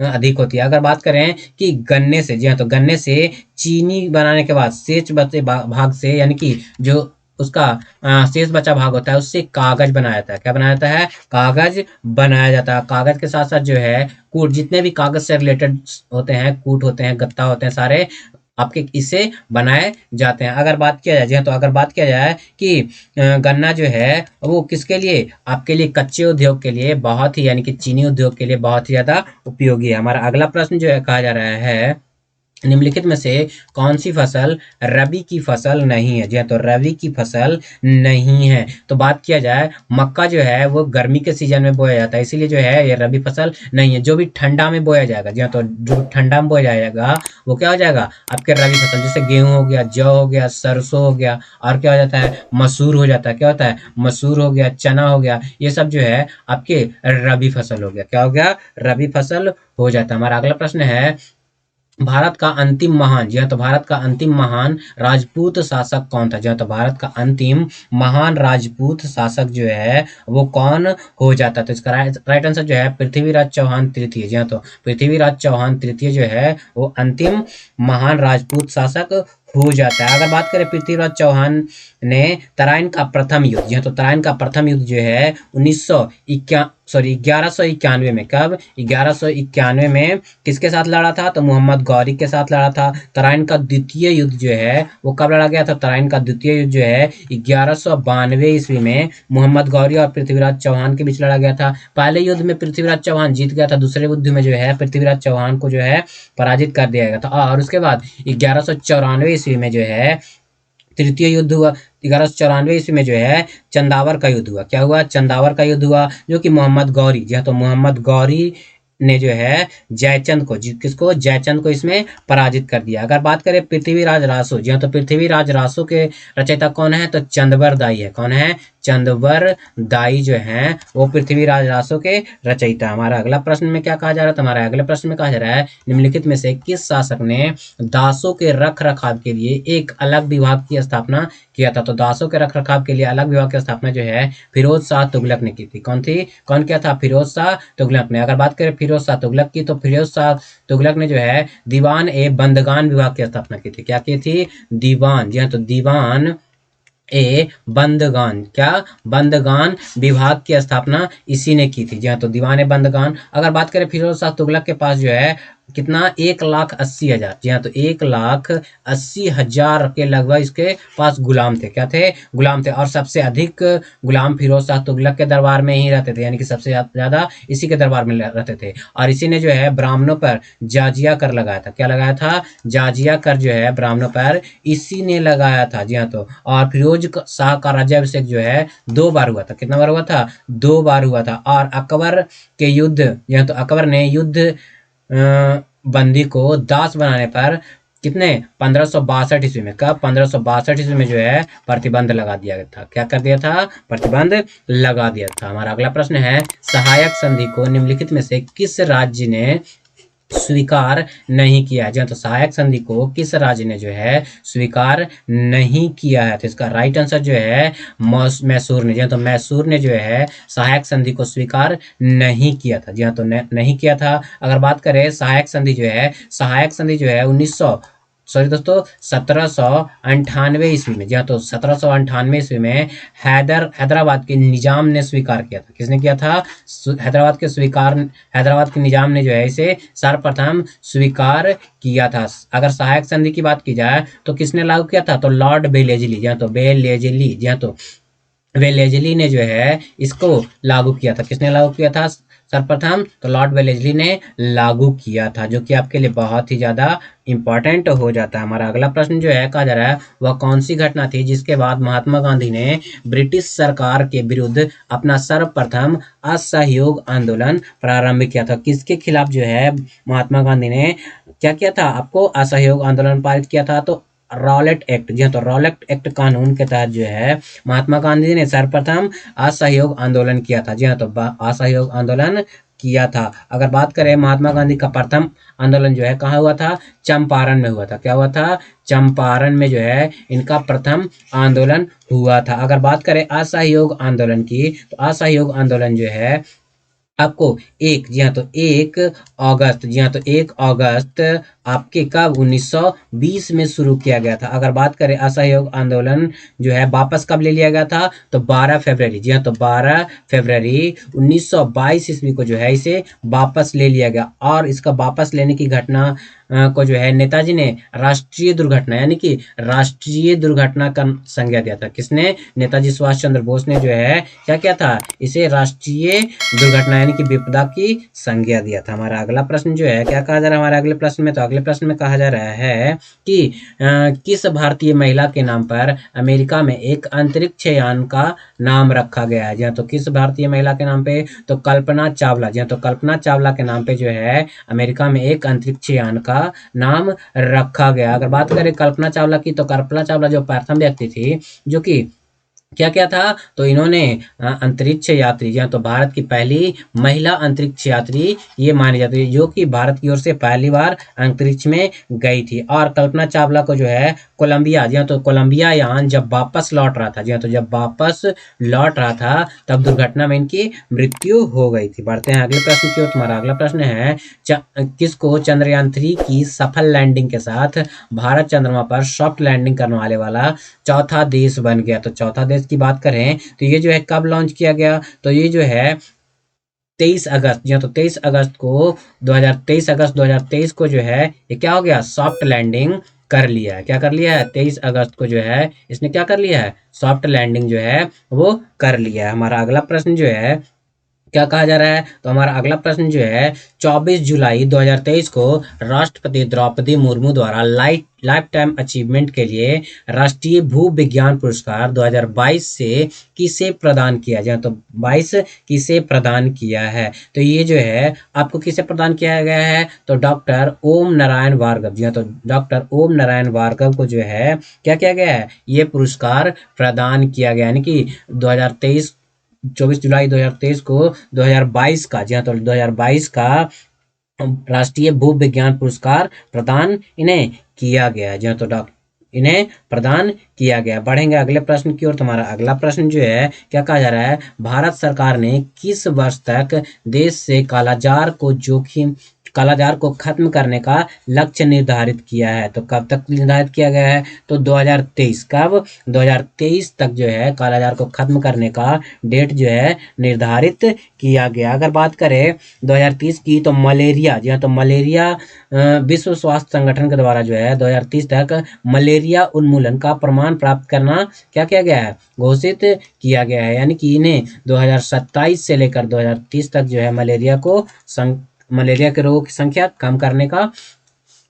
अधिक होती है। अगर बात करें कि गन्ने से, जी हाँ, तो गन्ने से चीनी बनाने के बाद शेष बचे भाग से, यानी कि जो उसका शेष बचा भाग होता है उससे कागज बनाया जाता है। क्या बनाया जाता है? कागज बनाया जाता है। कागज के साथ साथ जो है कूट, जितने भी कागज से रिलेटेड होते हैं, कूट होते हैं, गत्ता होते हैं, सारे आपके इससे बनाए जाते हैं। अगर बात किया जाए, जी हाँ, तो अगर बात किया जाए कि गन्ना जो है वो किसके लिए? आपके लिए कच्चे उद्योग के लिए बहुत ही, यानी कि चीनी उद्योग के लिए बहुत ही ज्यादा उपयोगी है। हमारा अगला प्रश्न जो है कहा जा रहा है निम्नलिखित में से कौन सी फसल रबी की फसल नहीं है? जी हाँ, तो रबी की फसल नहीं है। तो बात किया जाए मक्का जो है वो गर्मी के सीजन में बोया जाता है, इसीलिए जो है ये रबी फसल नहीं है। जो भी ठंडा में बोया जाएगा, जी हाँ, तो जो ठंडा में बोया जाएगा वो क्या हो जाएगा? आपके रबी फसल। जैसे गेहूं हो गया, जौ हो गया, सरसों हो गया, और क्या हो जाता है? मसूर हो जाता है। क्या होता है? मसूर हो गया, चना हो गया, ये सब जो है आपके रबी फसल हो गया। क्या हो गया? रबी फसल हो जाता है। हमारा अगला प्रश्न है भारत का अंतिम महान, जी हाँ, तो भारत का अंतिम महान राजपूत शासक कौन था? जी हाँ, तो भारत का अंतिम महान राजपूत शासक जो है वो कौन हो जाता? तो इसका राइट आंसर जो है पृथ्वीराज चौहान तृतीय। जी हाँ, तो पृथ्वीराज चौहान तृतीय जो है वो अंतिम महान राजपूत शासक हो जाता है। अगर बात करें पृथ्वीराज चौहान ने तराइन का प्रथम युद्ध, जी हाँ, तो तराइन का प्रथम युद्ध जो है 1191 में, कब? 1191 में किसके साथ लड़ा था? तो मोहम्मद गौरी के साथ लड़ा था। तराइन का द्वितीय युद्ध जो है वो कब लड़ा गया था? तराइन का द्वितीय युद्ध जो है 1192 ईस्वी में मोहम्मद गौरी और पृथ्वीराज चौहान के बीच लड़ा गया था। पहले युद्ध में पृथ्वीराज चौहान जीत गया था, दूसरे युद्ध में जो है पृथ्वीराज चौहान को जो है पराजित कर दिया गया था। और उसके बाद 1194 ईस्वी में जो है तृतीय युद्ध हुआ। 1194 ईस्वी में जो है चंदावर का युद्ध हुआ। क्या हुआ? चंदावर का युद्ध हुआ, जो कि मोहम्मद गौरी, जी हाँ, तो मोहम्मद गौरी ने जो है जयचंद को, किसको? जयचंद को इसमें पराजित कर दिया। अगर बात करें पृथ्वीराज रासो, जी हाँ, तो पृथ्वीराज रासो के रचयिता कौन है? तो चंदबर दाई है। कौन है? चंदवर दाई जो हैं वो पृथ्वीराज रासो के रचयिता। हमारा अगला प्रश्न में क्या कहा जा रहा है? तो हमारा अगले प्रश्न में कहा जा रहा है निम्नलिखित में से किस शासक ने दासों के रख रखाव के लिए एक अलग विभाग की स्थापना किया था? तो दासों के रख रखाव के लिए अलग विभाग की स्थापना जो है फिरोज शाह तुगलक ने की थी। कौन थी? कौन किया था? फिरोज शाह तुगलक ने। अगर बात करें फिरोज शाह तुगलक की, तो फिरोज शाह तुगलक ने जो है दीवान ए बंदगान विभाग की स्थापना की थी। क्या की थी? दीवान, जी हाँ, तो दीवान ए बंदगान, क्या? बंदगान विभाग की स्थापना इसी ने की थी। जी हाँ, तो दीवान ए बंदगान। अगर बात करें फिरोज शाह तुगलक के पास जो है कितना, 1,80,000, जी हाँ, तो 1,80,000 के लगभग इसके पास गुलाम थे। क्या थे? गुलाम थे। और सबसे अधिक गुलाम फिरोज शाह तुगलक के दरबार में ही रहते थे, यानी कि सबसे ज्यादा इसी के दरबार में रहते थे। और इसी ने जो है ब्राह्मणों पर जाजिया कर लगाया था। क्या लगाया था? जाजिया कर जो है ब्राह्मणों पर इसी ने लगाया था। जी हाँ, तो और फिरोज शाह का राज्याभिषेक जो है 2 बार हुआ था। कितना बार हुआ था? 2 बार हुआ था। और अकबर के युद्ध, जी हाँ, तो अकबर ने युद्ध बंदी को दास बनाने पर कितने, 1562 ईस्वी में, कब? 1562 ईस्वी में जो है प्रतिबंध लगा दिया गया था। क्या कर दिया था? प्रतिबंध लगा दिया था। हमारा अगला प्रश्न है सहायक संधि को निम्नलिखित में से किस राज्य ने स्वीकार नहीं किया है? तो सहायक संधि को किस राज्य ने जो है स्वीकार नहीं किया है? तो इसका राइट आंसर जो है मैसूर ने। जी हाँ, तो मैसूर ने जो है सहायक संधि को स्वीकार नहीं किया था। जी हाँ, तो नहीं किया था। अगर बात करें सहायक संधि जो है, सहायक संधि जो है 1798 ईस्वी में, जी हाँ, तो 1798 ईस्वी में हैदराबाद के निजाम ने स्वीकार किया था। किसने किया था? हैदराबाद के निजाम ने जो है इसे सर्वप्रथम स्वीकार किया था। अगर सहायक संधि की बात की जाए तो किसने लागू किया था? तो लॉर्ड बेलेजली, जी हाँ, तो बेलेजली, जी हाँ, तो वेलेजली ने जो है इसको लागू किया था। किसने लागू किया था सर्वप्रथम? तो लॉर्ड वेलेजली ने लागू किया था, जो कि आपके लिए बहुत ही ज्यादा इंपॉर्टेंट हो जाता है। हमारा अगला प्रश्न जो है कहा जा रहा है वह कौन सी घटना थी जिसके बाद महात्मा गांधी ने ब्रिटिश सरकार के विरुद्ध अपना सर्वप्रथम असहयोग आंदोलन प्रारंभ किया था? किसके खिलाफ जो है महात्मा गांधी ने क्या किया था? आपको असहयोग आंदोलन पारित किया था। तो रॉलेट एक्ट, जी हाँ, तो रॉलेट एक्ट कानून के तहत जो है महात्मा गांधी ने सर्वप्रथम असहयोग आंदोलन किया था। जी हाँ, तो असहयोग आंदोलन किया था। अगर बात करें महात्मा गांधी का प्रथम आंदोलन जो है कहाँ हुआ था? चंपारण में हुआ था। क्या हुआ था? चंपारण में जो है इनका प्रथम आंदोलन हुआ था। अगर बात करें असहयोग आंदोलन की, तो असहयोग आंदोलन जो है आपको एक, जी हाँ, तो 1 अगस्त, जी हाँ, तो 1 अगस्त आपके कब 1920 में शुरू किया गया था। अगर बात करें असहयोग आंदोलन जो है वापस कब ले लिया गया था? तो 12 फरवरी, जी हाँ, तो 12 फरवरी 1922 ईस्वी को जो है इसे वापस ले लिया गया। और इसका वापस लेने की घटना को जो है नेताजी ने राष्ट्रीय दुर्घटना, यानी कि राष्ट्रीय दुर्घटना का संज्ञा दिया था। किसने? नेताजी सुभाष चंद्र बोस ने जो है क्या किया था? इसे राष्ट्रीय दुर्घटना यानी कि विपदा की संज्ञा दिया था। हमारा अगला प्रश्न जो है क्या कहा जा रहा है हमारे अगले प्रश्न में? तो अगले प्रश्न में कहा जा रहा है कि किस भारतीय महिला के नाम पर अमेरिका में एक अंतरिक्ष यान का नाम रखा गया है? जी हाँ, तो किस भारतीय महिला के नाम पे? तो कल्पना चावला, जी हाँ, तो कल्पना चावला के नाम पे जो है अमेरिका में एक अंतरिक्ष यान का नाम रखा गया। अगर बात करें कल्पना चावला की, तो कल्पना चावला जो प्रथम व्यक्ति थी जो कि क्या क्या था? तो इन्होंने अंतरिक्ष यात्री, या तो भारत की पहली महिला अंतरिक्ष यात्री ये मानी जाती है, जो कि भारत की ओर से पहली बार अंतरिक्ष में गई थी। और कल्पना चावला को जो है कोलंबिया, जी हाँ, तो कोलंबिया यान जब वापस लौट रहा था, जी हाँ, तो जब वापस लौट रहा था तब दुर्घटना में इनकी मृत्यु हो गई थी। बढ़ते हैं अगले प्रश्न की ओर। तुम्हारा अगला प्रश्न है किसको चंद्रयान 3 की सफल लैंडिंग के साथ भारत चंद्रमा पर सॉफ्ट लैंडिंग करने वाले वाला चौथा देश बन गया? तो चौथा देश की बात करें तो ये जो है कब लॉन्च किया गया? तो ये जो है 23 अगस्त, जी हाँ, तो 23 अगस्त 2023 को जो है ये क्या हो गया? सॉफ्ट लैंडिंग कर लिया है। क्या कर लिया है? 23 अगस्त को जो है इसने क्या कर लिया है? सॉफ्ट लैंडिंग जो है वो कर लिया है। हमारा अगला प्रश्न जो है क्या कहा जा रहा है? तो हमारा अगला प्रश्न जो है 24 जुलाई 2023 को राष्ट्रपति द्रौपदी मुर्मू द्वारा लाइफ टाइम अचीवमेंट के लिए राष्ट्रीय भू विज्ञान पुरस्कार 2022 से किसे प्रदान किया जाए? तो 22 किसे प्रदान किया है? तो ये जो है आपको किसे प्रदान किया गया है? तो डॉक्टर ओम नारायण भार्गव जी हाँ, तो डॉक्टर ओम नारायण भार्गव को जो है क्या किया गया है? ये पुरस्कार प्रदान किया गया, यानी कि 2023 24 जुलाई 2023 को 2022 का जी हाँ, तो 2022 का राष्ट्रीय भू विज्ञान पुरस्कार प्रदान इन्हें किया गया। जी हाँ, तो इन्हें प्रदान किया गया। बढ़ेंगे अगले प्रश्न की ओर। तुम्हारा अगला प्रश्न जो है क्या कहा जा रहा है? भारत सरकार ने किस वर्ष तक देश से कालाजार को खत्म करने का लक्ष्य निर्धारित किया है? तो कब तक निर्धारित किया गया है? तो 2023। कब? 2023 तक जो है कालाजार को खत्म करने का डेट जो है निर्धारित किया गया। अगर बात करें 2030 की, तो मलेरिया जी हाँ, तो मलेरिया विश्व स्वास्थ्य संगठन के द्वारा जो है 2030 तक मलेरिया उन्मूलन का प्रमाण प्राप्त करना क्या किया गया है? घोषित किया गया है, यानी कि इन्हें 2027 से लेकर 2030 तक जो है मलेरिया के रोगों की संख्या कम करने का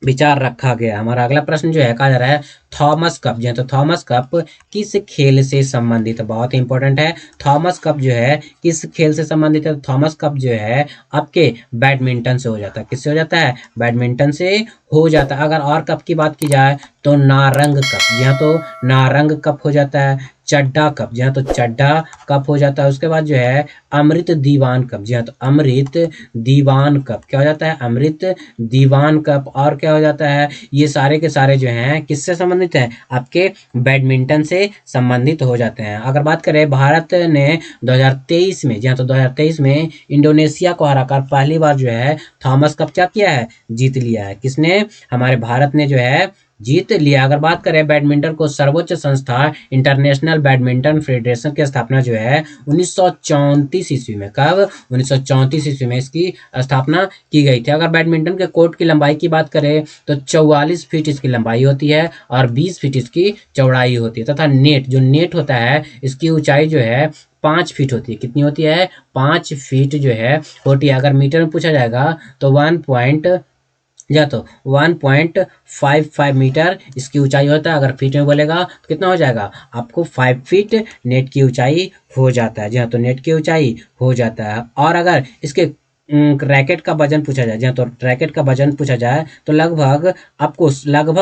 विचार रखा गया। हमारा अगला प्रश्न जो है कहा जा रहा है थॉमस कप जी हाँ, तो थॉमस कप किस खेल से संबंधित है? बहुत ही इंपॉर्टेंट है। थॉमस कप जो है किस खेल से संबंधित है? थॉमस कप जो है आपके बैडमिंटन से हो जाता है। किससे हो जाता है? बैडमिंटन से हो जाता है। अगर और कप की बात की जाए तो नारंग कप जी हाँ, तो नारंग कप हो जाता है। चड्डा कप जी हाँ, तो चड्डा कप हो जाता है। उसके बाद जो है अमृत दीवान कप जी हाँ, तो अमृत दीवान कप क्या हो जाता है? अमृत दीवान कप। और क्या हो जाता है? ये सारे के सारे जो हैं किससे संबंधित हैं? आपके बैडमिंटन से संबंधित हो जाते हैं। अगर बात करें भारत ने 2023 में जी हाँ, तो 2023 में इंडोनेशिया को हराकर पहली बार जो है थॉमस कप क्या किया है? जीत लिया है। किसने? हमारे भारत ने जो है जीत लिया। अगर बात करें बैडमिंटन को सर्वोच्च संस्था इंटरनेशनल बैडमिंटन फेडरेशन की स्थापना जो है 1934 ईस्वी में, कब? 1934 ईस्वी में इसकी स्थापना की गई थी। अगर बैडमिंटन के कोर्ट की लंबाई की बात करें तो 44 फीट इसकी लंबाई होती है और 20 फीट इसकी चौड़ाई होती है, तथा नेट होता है इसकी ऊंचाई जो है 5 फीट होती है। कितनी होती है? 5 फीट जो है होती है। अगर मीटर में पूछा जाएगा तो 1.55 मीटर इसकी ऊंचाई होता है। अगर फीट में बोलेगा तो कितना हो जाएगा? आपको 5 फीट नेट की ऊंचाई हो जाता है। जी हाँ, तो नेट की ऊंचाई हो जाता है। और अगर इसके रैकेट का वजन पूछा जाए, जी हाँ, तो रैकेट का वजन पूछा जाए तो लगभग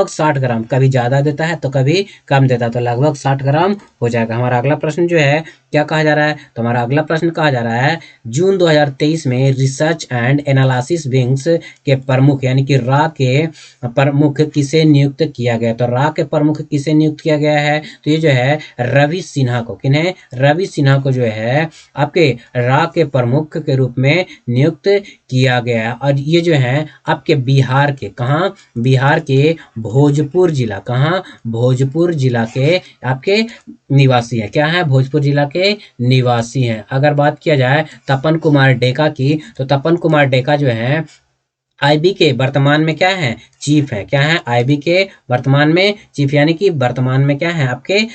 60 ग्राम, कभी ज़्यादा देता है तो कभी कम देता है, तो लगभग 60 ग्राम हो जाएगा। हमारा अगला प्रश्न जो है क्या कहा जा रहा है? तो हमारा अगला प्रश्न कहा जा रहा है जून 2023 में रिसर्च एंड एनालिसिस विंग्स के प्रमुख यानी कि रा के प्रमुख किसे नियुक्त किया गया? तो रा के प्रमुख किसे नियुक्त किया गया है? तो ये जो है रवि सिन्हा को, किन्हें? रवि सिन्हा को जो है आपके रा के प्रमुख के रूप में नियुक्त किया गया है। और ये जो है आपके बिहार के, कहाँ? बिहार के भोजपुर जिला, कहाँ? भोजपुर जिला के आपके निवासी हैं। क्या है? भोजपुर जिला के निवासी हैं। अगर बात किया जाए तपन कुमार डेका की, तो तपन कुमार डेका जो है आईबी के वर्तमान में क्या है? चीफ है। क्या है? आईबी के वर्तमान में चीफ, यानी कि वर्तमान में क्या है? आपके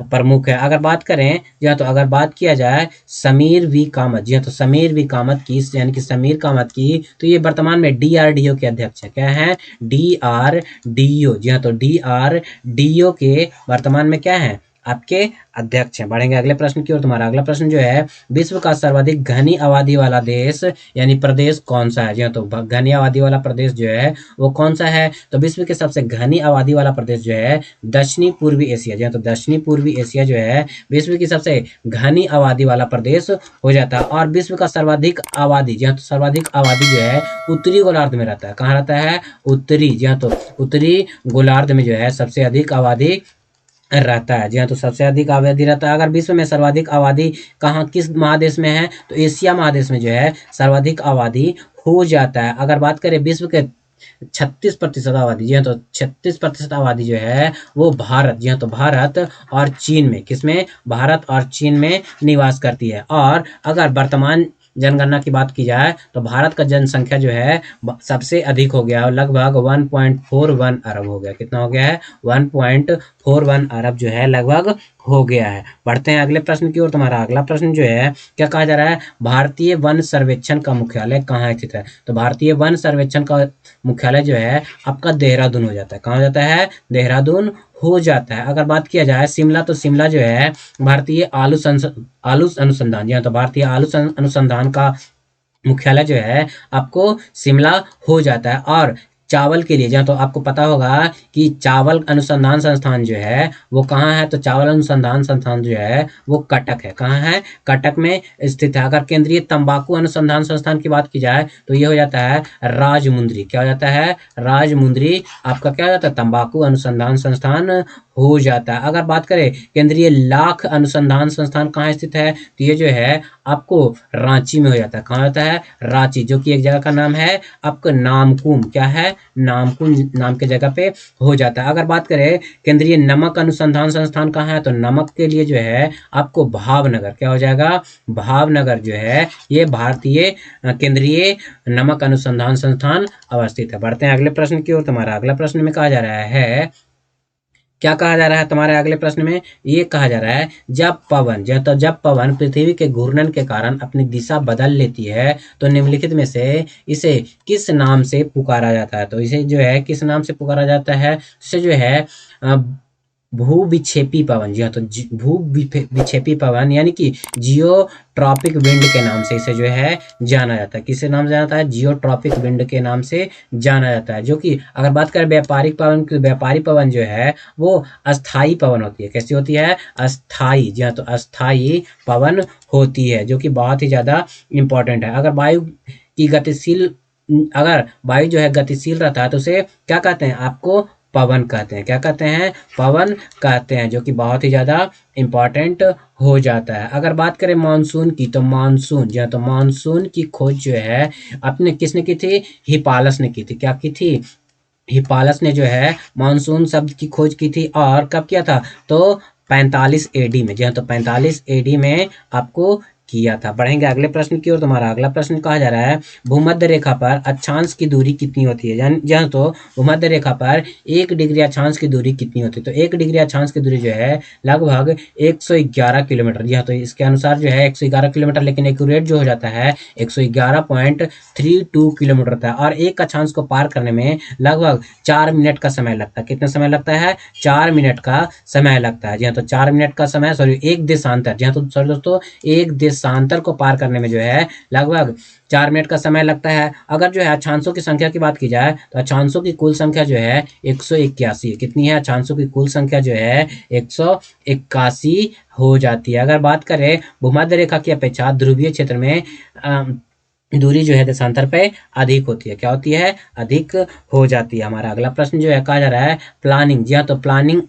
प्रमुख है। अगर बात करें जी हाँ, तो अगर बात किया जाए समीर वी कामत, जी हाँ, तो समीर वी कामत की, यानी कि समीर कामत की, तो ये वर्तमान में डीआरडीओ के अध्यक्ष है। क्या है? डीआरडीओ जी हाँ, तो डीआरडीओ के वर्तमान में क्या है? आपके अध्यक्ष हैं। बढ़ेंगे अगले प्रश्न की ओर। तुम्हारा अगला प्रश्न जो है विश्व का सर्वाधिक घनी आबादी वाला देश यानी प्रदेश कौन सा है? जी हाँ, तो घनी आबादी वाला प्रदेश जो है वो कौन सा है? तो विश्व के सबसे घनी आबादी वाला प्रदेश जो है दक्षिणी पूर्वी एशिया। जी हाँ, तो दक्षिणी पूर्वी एशिया जो है विश्व की सबसे घनी आबादी वाला प्रदेश हो जाता है। और विश्व का सर्वाधिक आबादी, जी हाँ, तो सर्वाधिक आबादी जो है उत्तरी गोलार्ध में रहता है। कहाँ रहता है? उत्तरी, जी हाँ, तो उत्तरी गोलार्ध में जो है सबसे अधिक आबादी रहता है। जी हाँ, तो सबसे अधिक आबादी रहता है। अगर विश्व में सर्वाधिक आबादी कहाँ, किस महादेश में है? तो एशिया महादेश में जो है सर्वाधिक आबादी हो जाता है। अगर बात करें विश्व के 36% आबादी, जी हाँ, तो 36% आबादी जो है वो भारत, जी हाँ, तो भारत और चीन में, किसमें? भारत और चीन में निवास करती है। और अगर वर्तमान जनगणना की बात की जाए तो भारत का जनसंख्या जो है सबसे अधिक हो गया, लगभग 1.41 अरब हो गया। कितना हो गया है? 1.41 अरब जो है लगभग हो गया है। बढ़ते हैं अगले प्रश्न की ओर। तुम्हारा अगला प्रश्न जो है क्या कहा जा रहा है, भारतीय वन सर्वेक्षण का मुख्यालय कहाँ स्थित है। तो भारतीय वन सर्वेक्षण का मुख्यालय जो है आपका देहरादून हो जाता है। कहाँ हो जाता है, देहरादून हो जाता है। अगर बात किया जाए शिमला, तो शिमला जो है भारतीय आलू अनुसंधान, जी हाँ, तो भारतीय अनुसंधान का मुख्यालय जो है आपको शिमला हो जाता है। और चावल के लिए जहाँ, तो आपको पता होगा कि चावल अनुसंधान संस्थान जो है वो कहाँ है, तो चावल अनुसंधान संस्थान जो है वो कटक है। कहाँ है, कटक में स्थित है। अगर केंद्रीय तंबाकू अनुसंधान संस्थान की बात की जाए तो ये हो जाता है राजमुंद्री। क्या हो जाता है, राजमुंद्री आपका क्या हो जाता है, तंबाकू अनुसंधान संस्थान हो जाता है। अगर बात करें केंद्रीय लाख अनुसंधान संस्थान कहाँ स्थित है, तो ये जो है आपको रांची में हो जाता है। कहाँ होता है, रांची, जो कि एक जगह का नाम है आपका नामकुम। क्या है, नामकुम नाम के जगह पे हो जाता है। अगर बात करें केंद्रीय नमक अनुसंधान संस्थान कहाँ है, तो नमक के लिए जो है आपको भावनगर, क्या हो जाएगा, भावनगर जो है ये भारतीय केंद्रीय नमक अनुसंधान संस्थान अवस्थित है। बढ़ते हैं अगले प्रश्न की ओर। तुम्हारा अगला प्रश्न में कहा जा रहा है, क्या कहा जा रहा है तुम्हारे अगले प्रश्न में, ये कहा जा रहा है जब पवन पृथ्वी के घूर्णन के कारण अपनी दिशा बदल लेती है तो निम्नलिखित में से इसे किस नाम से पुकारा जाता है। तो इसे जो है किस नाम से पुकारा जाता है, इसे जो है अ, भू विक्षेपी पवन, जी हाँ, तो विक्षेपी पवन यानी कि जियोट्रॉपिक विंड के नाम से इसे जो है जाना जाता है। किसके नाम से जाना जाता है, जियोट्रॉपिक विंड के नाम से जाना जाता है। जो कि अगर बात करें व्यापारिक पवन की, व्यापारी पवन जो है वो अस्थाई पवन होती है। कैसी होती है, अस्थाई, जी हाँ, तो अस्थाई पवन होती है, जो कि बहुत ही ज्यादा इंपॉर्टेंट है। अगर वायु की गतिशील अगर वायु जो है गतिशील रहता है तो उसे क्या कहते हैं, आपको पवन कहते हैं। क्या कहते हैं, पवन कहते हैं, जो कि बहुत ही ज्यादा इंपॉर्टेंट हो जाता है। अगर बात करें मानसून की, तो मानसून, जी हाँ, तो मानसून की खोज जो है अपने किसने की थी, हिपालस ने की थी। क्या की थी, हिपालस ने जो है मानसून शब्द की खोज की थी। और कब किया था, तो 45 एडी में, जी हाँ, तो 45 एडी में आपको किया था। बढ़ेंगे अगले प्रश्न की ओर। तुम्हारा अगला प्रश्न कहा जा रहा है, भूमध्य रेखा पर अक्षांश की दूरी कितनी होती है। जहाँ तो भूमध्य रेखा पर 1 डिग्री अक्षांश की दूरी कितनी होती है, तो 1 डिग्री अक्षांश की दूरी जो है लगभग 111 किलोमीटर। जी हाँ, तो इसके अनुसार जो है 111 किलोमीटर, लेकिन एक्यूरेट जो हो जाता है 111.32 किलोमीटर होता है। और एक अक्षांश को पार करने में लगभग 4 मिनट का समय लगता है। कितना समय लगता है, 4 मिनट का समय लगता है। जी हाँ, तो 4 मिनट का समय, सॉरी, एक देशांतर, जी हाँ, तो सॉरी दोस्तों, एक देशांतर को पार करने में जो है लगभग 4 मिनट का समय लगता है। अगर जो है अक्षांशों की संख्या की बात की जाए तो अक्षांशों की कुल संख्या जो है 181 है। कितनी है, अक्षांशों की कुल संख्या जो है 181 हो जाती है। अगर बात करें भूमध्य रेखा की अपेक्षा ध्रुवीय क्षेत्र में दूरी जो है देशांतर पे अधिक होती है। क्या होती है, अधिक हो जाती है। हमारा अगला प्रश्न जो है कहा जा रहा है प्लानिंग, जी हाँ, तो प्लानिंग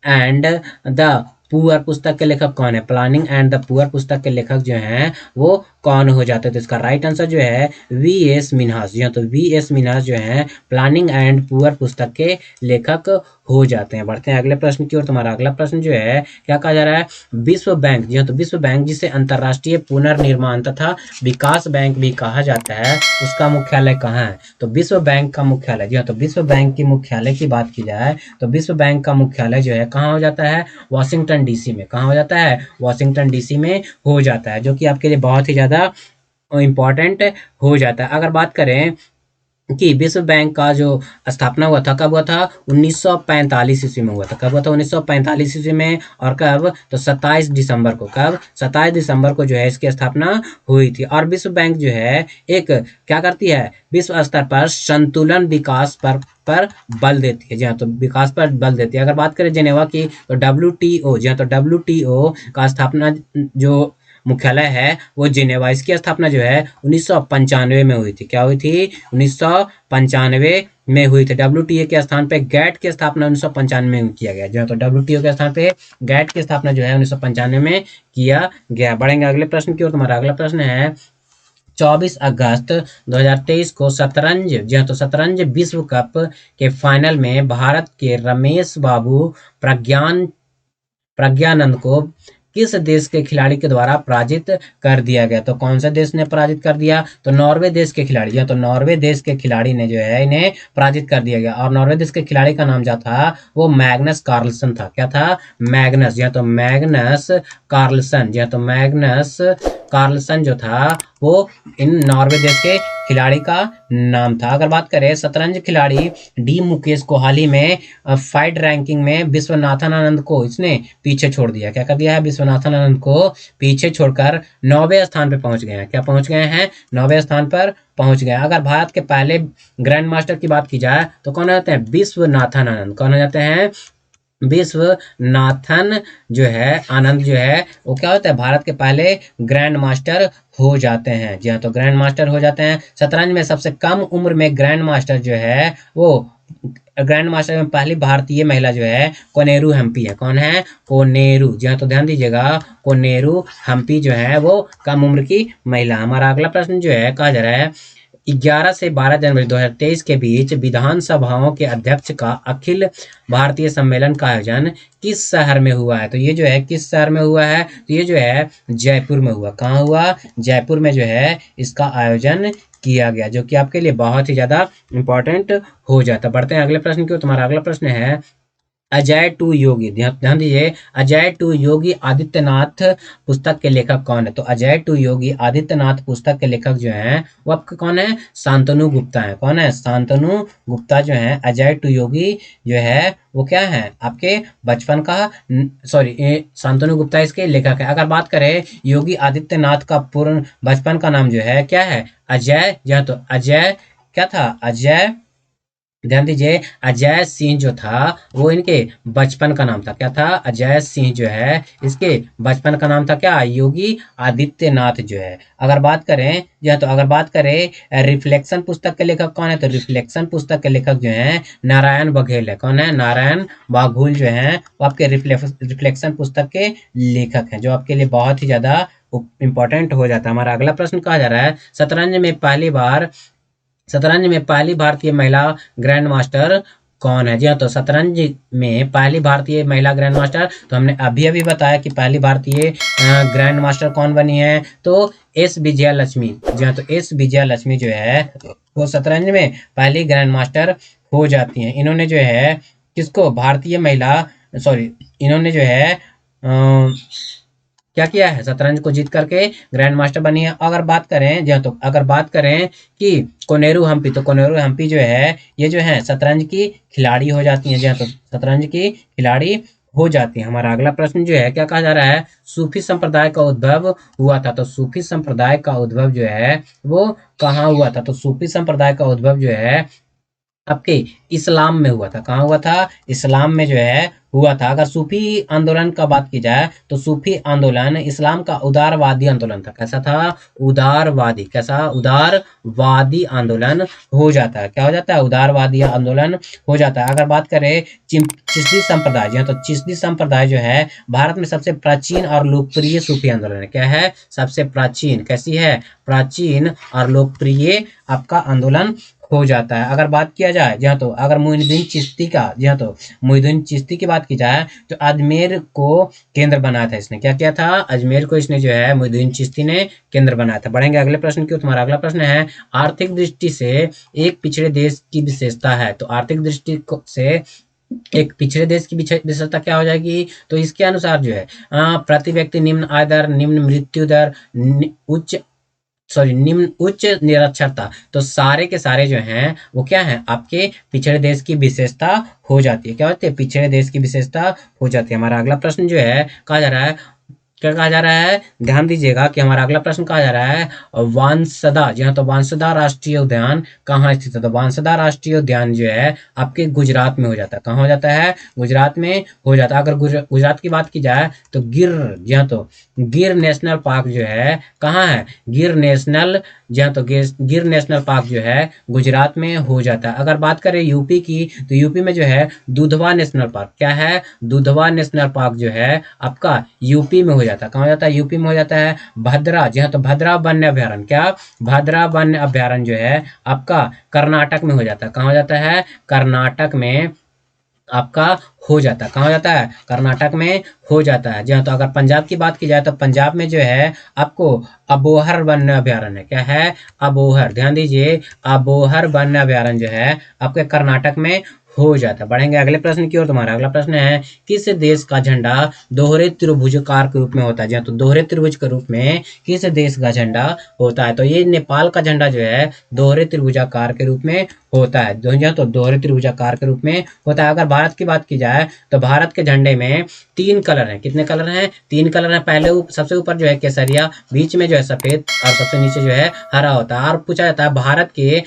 एंड द पुअर पुस्तक के लेखक कौन है, प्लानिंग एंड द पुअर पुस्तक के लेखक जो हैं वो कौन हो जाते हैं। तो इसका राइट आंसर जो है वी एस मिन्हास, जी हाँ, तो वी एस मिन्हास जो है प्लानिंग एंड पुअर पुस्तक के लेखक हो जाते हैं। बढ़ते हैं अगले प्रश्न की ओर। तुम्हारा अगला प्रश्न जो है क्या कहा जा रहा है, विश्व बैंक, जी हाँ, तो विश्व बैंक जिसे अंतरराष्ट्रीय पुनर्निर्माण तथा विकास बैंक भी कहा जाता है, उसका मुख्यालय कहाँ है। तो विश्व बैंक का मुख्यालय, जी हाँ, तो विश्व बैंक के मुख्यालय की बात की जाए तो विश्व बैंक का मुख्यालय जो है कहाँ हो जाता है, वॉशिंगटन डीसी में। कहाँ हो जाता है, वॉशिंगटन डीसी में हो जाता है, जो कि आपके लिए बहुत ही ज्यादा इंपॉर्टेंट हो जाता है। अगर बात करें कि विश्व बैंक का जो स्थापना हुआ था, कब हुआ था, 1945 ईस्वी में हुआ था। कब हुआ था, 1945 ईस्वी में। और कब, तो 27 दिसंबर को, कब, 27 दिसंबर को जो है इसकी स्थापना हुई थी। और विश्व बैंक जो है एक क्या करती है, विश्व स्तर पर संतुलन विकास पर बल देती है। जी हाँ, तो विकास पर बल देती है। अगर बात करें जेनेवा की, तो WTO, जी हाँ, तो WTO का स्थापना जो मुख्यालय है वो जिनेवा, इसकी स्थापना जो है 1995 में हुई थी। क्या हुई थी, 1995 में हुई थी। WTO के स्थान पे गैट की स्थापना 1995 में किया गया, जो है, तो WTO के स्थान पे गैट की स्थापना जो है 1995 में किया गया। बढ़ेंगे अगले प्रश्न की ओर। तुम्हारा अगला प्रश्न है 24 अगस्त 2023 को शतरंज, जी हाँ, तो शतरंज विश्व कप के फाइनल में भारत के रमेश बाबू प्रज्ञानंद को किस देश के खिलाड़ी के द्वारा पराजित कर दिया गया? तो कौन सा देश ने पराजित कर दिया? तो नॉर्वे देश के खिलाड़ी, या तो नॉर्वे देश के खिलाड़ी ने जो है इन्हें पराजित कर दिया गया। और नॉर्वे देश के खिलाड़ी का नाम जो था वो मैग्नस कार्लसन था। क्या था? मैग्नस, या तो मैग्नस कार्लसन, या तो मैग्नस कार्लसन जो था वो इन नॉर्वे देश के खिलाड़ी का नाम था। अगर बात करें शतरंज खिलाड़ी डी मुकेश को हाल ही में फाइट रैंकिंग में विश्वनाथन आनंद को इसने पीछे छोड़ दिया। क्या कर दिया है? विश्वनाथन आनंद को पीछे छोड़कर 9वें स्थान पर पहुंच गए हैं। क्या पहुंच गए हैं? 9वें स्थान पर पहुंच गए। अगर भारत के पहले ग्रैंड मास्टर की बात की जाए तो कौन हो जाते हैं? विश्वनाथन आनंद। कौन हो जाते हैं? विश्वनाथन जो है आनंद जो है वो क्या होता है? भारत के पहले ग्रैंड मास्टर हो जाते हैं। जी हाँ, तो ग्रैंड मास्टर हो जाते हैं। शतरंज में सबसे कम उम्र में ग्रैंड मास्टर जो है वो ग्रैंड मास्टर में पहली भारतीय महिला जो है कोनेरू हम्पी है। कौन है? कोनेरू। जी हाँ, तो ध्यान दीजिएगा, कोनेरू हम्पी जो है वो कम उम्र की महिला। हमारा अगला प्रश्न जो है कहा जा रहा है 11 से 12 जनवरी 2023 के बीच विधानसभाओं के अध्यक्ष का अखिल भारतीय सम्मेलन का आयोजन किस शहर में हुआ है? तो ये जो है किस शहर में हुआ है? तो ये जो है जयपुर में हुआ। कहाँ हुआ? जयपुर में जो है इसका आयोजन किया गया, जो कि आपके लिए बहुत ही ज्यादा इंपॉर्टेंट हो जाता। बढ़ते हैं अगले प्रश्न की ओर। तुम्हारा अगला प्रश्न है अजय टू योगी। ध्यान दीजिए, अजय टू योगी आदित्यनाथ पुस्तक के लेखक कौन है? तो अजय टू योगी आदित्यनाथ पुस्तक के लेखक जो हैं वो आपके कौन है? शांतनु गुप्ता है। कौन है? शांतनु गुप्ता जो है अजय टू योगी जो है वो क्या है? आपके बचपन का सॉरी शांतनु गुप्ता इसके लेखक है। अगर बात करें योगी आदित्यनाथ का पूर्ण बचपन का नाम जो है क्या है? अजय। या तो अजय क्या था? अजय, ध्यान दीजिए, अजय सिंह जो था वो इनके बचपन का नाम था। क्या था? अजय सिंह जो है इसके बचपन का नाम था क्या? योगी आदित्यनाथ जो है। अगर बात करें जो है तो अगर बात करें रिफ्लेक्शन पुस्तक के लेखक कौन है? तो रिफ्लेक्शन पुस्तक के लेखक जो है नारायण बघेल है। कौन है? नारायण बाघुल जो है वो आपके रिफ्लेक्शन पुस्तक के लेखक हैं, जो आपके लिए बहुत ही ज्यादा इंपॉर्टेंट हो जाता है। हमारा अगला प्रश्न कहा जा रहा है शतरंज में पहली भारतीय महिला ग्रैंड मास्टर कौन है? जी हाँ, तो शतरंज में पहली भारतीय महिला ग्रैंड मास्टर तो हमने अभी अभी बताया कि पहली भारतीय ग्रैंड मास्टर कौन बनी है? तो एस विजया लक्ष्मी। जी हाँ, तो एस विजया लक्ष्मी जो है वो शतरंज में पहली ग्रैंड मास्टर हो जाती हैं। इन्होंने जो है किसको? भारतीय महिला सॉरी इन्होंने जो है क्या किया है? शतरंज को जीत करके ग्रैंड मास्टर बनी है। अगर बात करें जी हाँ, तो अगर बात करें कि कोनेरू हम्पी, तो कोनेरू हम्पी जो है ये जो है शतरंज की खिलाड़ी हो जाती हैं। जी हाँ, तो शतरंज की खिलाड़ी हो जाती है। हमारा अगला प्रश्न जो है क्या कहा जा रहा है? सूफी संप्रदाय का उद्भव हुआ था। तो सूफी संप्रदाय का उद्भव जो है वो कहाँ हुआ था? तो सूफी संप्रदाय का उद्भव जो है आपके इस्लाम में हुआ था। कहाँ हुआ था? इस्लाम में जो है हुआ था। अगर सूफी आंदोलन का बात की जाए तो सूफी आंदोलन इस्लाम का उदारवादी आंदोलन था। कैसा था? उदारवादी। कैसा? उदारवादी आंदोलन हो जाता है। क्या हो जाता है? उदारवादी आंदोलन हो जाता है। अगर बात करें चिश्ती संप्रदाय, जी तो चिश्ती संप्रदाय जो है भारत में सबसे प्राचीन और लोकप्रिय सूफी आंदोलन है। क्या है? सबसे प्राचीन। कैसी है? प्राचीन और लोकप्रिय आपका आंदोलन हो जाता है। अगर बात किया जाए जी हाँ, तो अगर मोइनुद्दीन चिश्ती का जी हाँ, तो मोइनुद्दीन चिश्ती की बात की जाए तो अजमेर को केंद्र बनाया था इसने। क्या किया था? अजमेर को इसने जो है मोइनुद्दीन चिश्ती ने केंद्र बनाया था। बढ़ेंगे अगले प्रश्न की ओर। तुम्हारा अगला प्रश्न है आर्थिक दृष्टि से एक पिछड़े देश की विशेषता है। तो आर्थिक दृष्टि से एक पिछड़े देश की विशेषता क्या हो जाएगी? तो इसके अनुसार जो है प्रति व्यक्ति निम्न आय दर, निम्न मृत्यु दर, उच्च निम्न उच्च निरक्षरता, तो सारे के सारे जो हैं वो क्या हैं? आपके पिछड़े देश की विशेषता हो जाती है। क्या होती है? पिछड़े देश की विशेषता हो जाती है। हमारा अगला प्रश्न जो है कहा जा रहा है क्या कहा जा रहा है? ध्यान दीजिएगा कि हमारा अगला प्रश्न कहा जा रहा है वांसदा। जी हाँ, तो वांसदा राष्ट्रीय उद्यान कहाँ स्थित है? तो वांसदा राष्ट्रीय उद्यान जो है आपके गुजरात में हो जाता है। कहाँ हो जाता है? गुजरात में हो जाता है। अगर गुजरात की बात की जाए तो गिर, जी हाँ, तो गिर नेशनल पार्क जो है कहाँ है? गिर नेशनल, जी हाँ, तो गिर नेशनल पार्क जो है गुजरात में हो जाता है। अगर बात करें यूपी की तो यूपी में जो है दुधवा नेशनल पार्क, क्या है? दुधवा नेशनल पार्क जो है आपका यूपी में हो जाता है। कहाँ हो जाता है? यूपी में हो जाता है। भद्रा, जी हाँ, तो भद्रा वन्य अभ्यारण्य, क्या? भद्रा वन्य अभ्यारण्य जो है आपका कर्नाटक में हो जाता है। कहाँ हो जाता है? कर्नाटक में आपका हो जाता है। कहाँ हो जाता है? कर्नाटक में हो जाता है। जी हाँ, तो अगर पंजाब की बात की जाए तो पंजाब में जो है आपको अबोहर वन्य अभयारण्य, क्या है? अबोहर, ध्यान दीजिए, अबोहर वन्य अभयारण्य जो है आपके कर्नाटक में हो जाता है। बढ़ेंगे अगले प्रश्न की ओर। तुम्हारा अगला प्रश्न है, किस देश का झंडा दोहरे त्रिभुजाकार के रूप में होता है? जी हाँ, तो दोहरे त्रिभुज के रूप में किस देश का झंडा होता है? तो ये नेपाल का झंडा जो है दोहरे त्रिभुजाकार के रूप में होता है। तो दोहरे त्रिभुजाकार के रूप में होता है। अगर भारत की बात की जाए तो भारत के झंडे में 3 कलर हैं। कितने कलर हैं? 3 कलर हैं। पहले सबसे ऊपर जो है केसरिया, बीच में जो है सफेद और सबसे नीचे जो है हरा होता है। और पूछा जाता है भारत के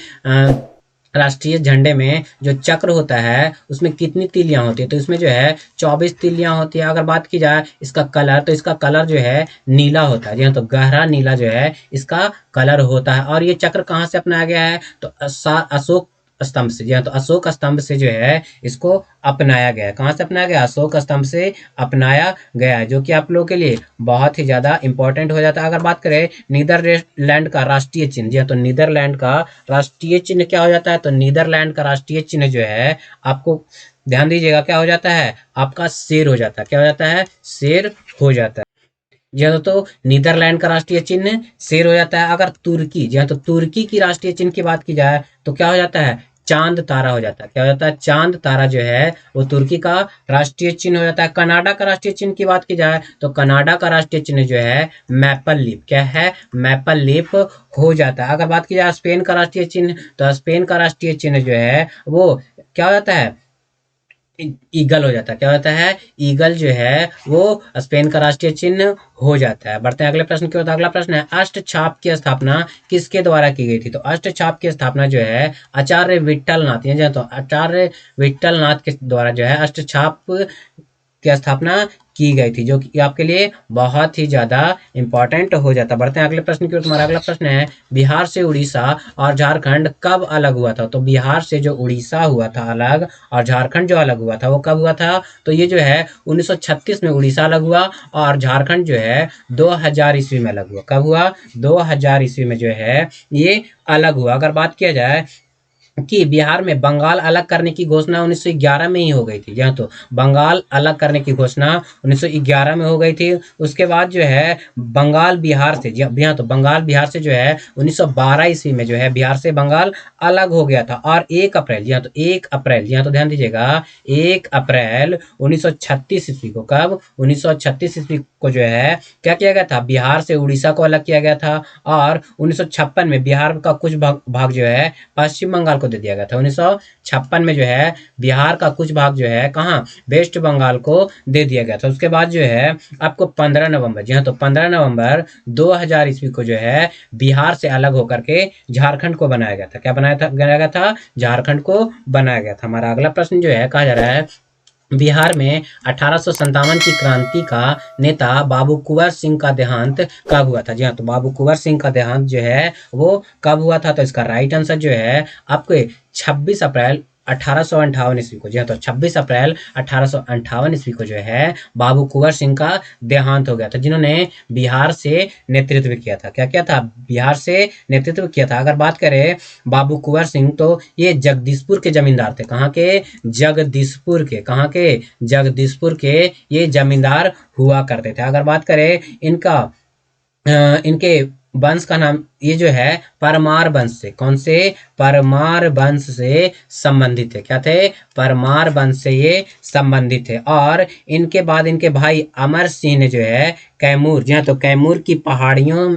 राष्ट्रीय झंडे में जो चक्र होता है उसमें कितनी तीलियां होती है? तो इसमें जो है 24 तीलियां होती है। अगर बात की जाए इसका कलर, तो इसका कलर जो है नीला होता है। जी हाँ, तो गहरा नीला जो है इसका कलर होता है। और ये चक्र कहाँ से अपनाया गया है? तो अशोक स्तंभ से। जी हाँ, तो अशोक स्तंभ से जो है इसको अपनाया गया है। कहाँ से अपनाया गया? अशोक स्तंभ से अपनाया गया है, जो कि आप लोगों के लिए बहुत ही ज्यादा इंपॉर्टेंट हो जाता है। अगर बात करें नीदरलैंड का राष्ट्रीय चिन्ह, जी हाँ, तो नीदरलैंड का राष्ट्रीय चिन्ह क्या हो जाता है? तो नीदरलैंड का राष्ट्रीय चिन्ह जो है आपको ध्यान दीजिएगा क्या हो जाता है? आपका शेर हो जाता है। क्या हो जाता है? शेर हो जाता है। जी हाँ, तो नीदरलैंड का राष्ट्रीय चिन्ह शेर हो जाता है। अगर तुर्की, जी हाँ, तो तुर्की की राष्ट्रीय चिन्ह की बात की जाए तो क्या हो जाता है? चांद तारा हो जाता है। क्या हो जाता है? चांद तारा जो है वो तुर्की का राष्ट्रीय चिन्ह हो जाता है। कनाडा का राष्ट्रीय चिन्ह की बात की जाए तो कनाडा का राष्ट्रीय चिन्ह जो है मैपल लीफ, क्या है? मैपल लीफ हो जाता है। अगर बात की जाए स्पेन का राष्ट्रीय चिन्ह, तो स्पेन का राष्ट्रीय चिन्ह जो है वो क्या हो जाता है? ईगल हो जाता है। क्या होता है? ईगल जो है वो स्पेन का राष्ट्रीय चिन्ह हो जाता है। बढ़ते हैं अगले प्रश्न की ओर। अगला प्रश्न है, अष्टछाप की स्थापना किसके द्वारा की गई थी? तो अष्टछाप की स्थापना जो है आचार्य विट्ठल नाथ, तो आचार्य विट्ठल नाथ के द्वारा जो है अष्टछाप की स्थापना की गई थी, जो कि आपके लिए बहुत ही ज्यादा इंपॉर्टेंट हो जाता है। बढ़ते हैं अगले प्रश्न की ओर। तुम्हारा अगला प्रश्न है, बिहार से उड़ीसा और झारखंड कब अलग हुआ था? तो बिहार से जो उड़ीसा हुआ था अलग और झारखंड जो अलग हुआ था वो कब हुआ था? तो ये जो है 1936 में उड़ीसा अलग हुआ और झारखंड जो है 2000 ईस्वी में अलग हुआ। कब हुआ? 2000 ईस्वी में जो है ये अलग हुआ। अगर बात किया जाए कि बिहार में बंगाल अलग करने की घोषणा 1911 में ही हो गई थी। जहाँ तो बंगाल अलग करने की घोषणा 1911 में हो गई थी। उसके बाद जो है बंगाल बिहार से, यहाँ तो बंगाल बिहार से जो है 1912 ईस्वी में जो है बिहार से बंगाल अलग हो गया था। और 1 अप्रैल, जी हाँ, तो 1 अप्रैल, जी हाँ, तो ध्यान दीजिएगा, 1 अप्रैल 1936 ईस्वी को, कब? 1936 ईस्वी को जो है क्या किया गया था? बिहार से उड़ीसा को अलग किया गया था। और 1956 में बिहार का कुछ भाग जो है पश्चिम बंगाल को दे दिया गया था। 1956 में जो है बिहार का कुछ भाग जो है कहाँ? वेस्ट बंगाल को दे दिया गया था। उसके बाद जो है आपको 15 नवंबर, जी हाँ, तो 15 नवंबर 2000 ईस्वी को जो है बिहार से अलग होकर के झारखंड को बनाया गया था। क्या बनाया गया था? झारखंड को बनाया गया था। हमारा अगला प्रश्न जो है कहा जा रहा है, बिहार में 1857 की क्रांति का नेता बाबू कुंवर सिंह का देहांत कब हुआ था? जी हाँ, तो बाबू कुंवर सिंह का देहांत जो है वो कब हुआ था? तो इसका राइट आंसर जो है आपके 26 अप्रैल 1858 ईस्वी को। जी हाँ, तो 26 अप्रैल 1858 ईस्वी को जो है बाबू कुंवर सिंह का देहांत हो गया था, जिन्होंने बिहार से नेतृत्व किया था। क्या किया था? बिहार से नेतृत्व किया था। अगर बात करें बाबू कुंवर सिंह, तो ये जगदीशपुर के जमींदार थे। कहाँ के? जगदीशपुर के। कहाँ के? जगदीशपुर के ये जमींदार हुआ करते थे। अगर बात करें इनके वंश का नाम, ये जो है परमार वंश से, कौन से? परमार वंश से संबंधित है। क्या थे? परमार वंश से ये संबंधित है। और इनके बाद इनके भाई अमर सिंह ने जो है कैमूर, जी हाँ, तो कैमूर की पहाड़ियों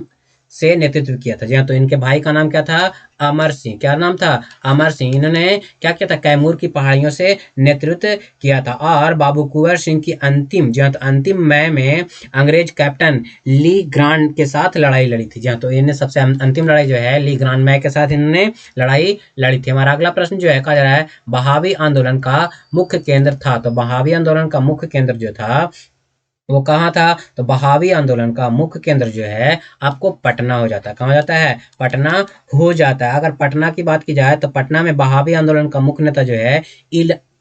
से नेतृत्व किया था। जी हाँ, तो इनके भाई का नाम क्या था? अमर सिंह। क्या नाम था? अमर सिंह। इन्होंने क्या किया था? कैमूर की पहाड़ियों से नेतृत्व किया था। और बाबू कुंवर सिंह की अंतिम, जी हाँ, तो अंतिम मई में अंग्रेज कैप्टन ली ग्रांड के साथ लड़ाई लड़ी थी। जी हाँ, तो इन्हें सबसे अंतिम लड़ाई जो है ली ग्रांड मई के साथ इन्होंने लड़ाई लड़ी थी। हमारा अगला प्रश्न जो है कहा जा रहा है, बहावी आंदोलन का मुख्य केंद्र था। तो बहावी आंदोलन का मुख्य केंद्र जो था वो कहाँ था? तो बहावी आंदोलन का मुख्य केंद्र जो है आपको पटना हो जाता है। कहाँ हो जाता है? पटना हो जाता है। अगर पटना की बात की जाए तो पटना में बहावी आंदोलन का मुख्य नेता जो है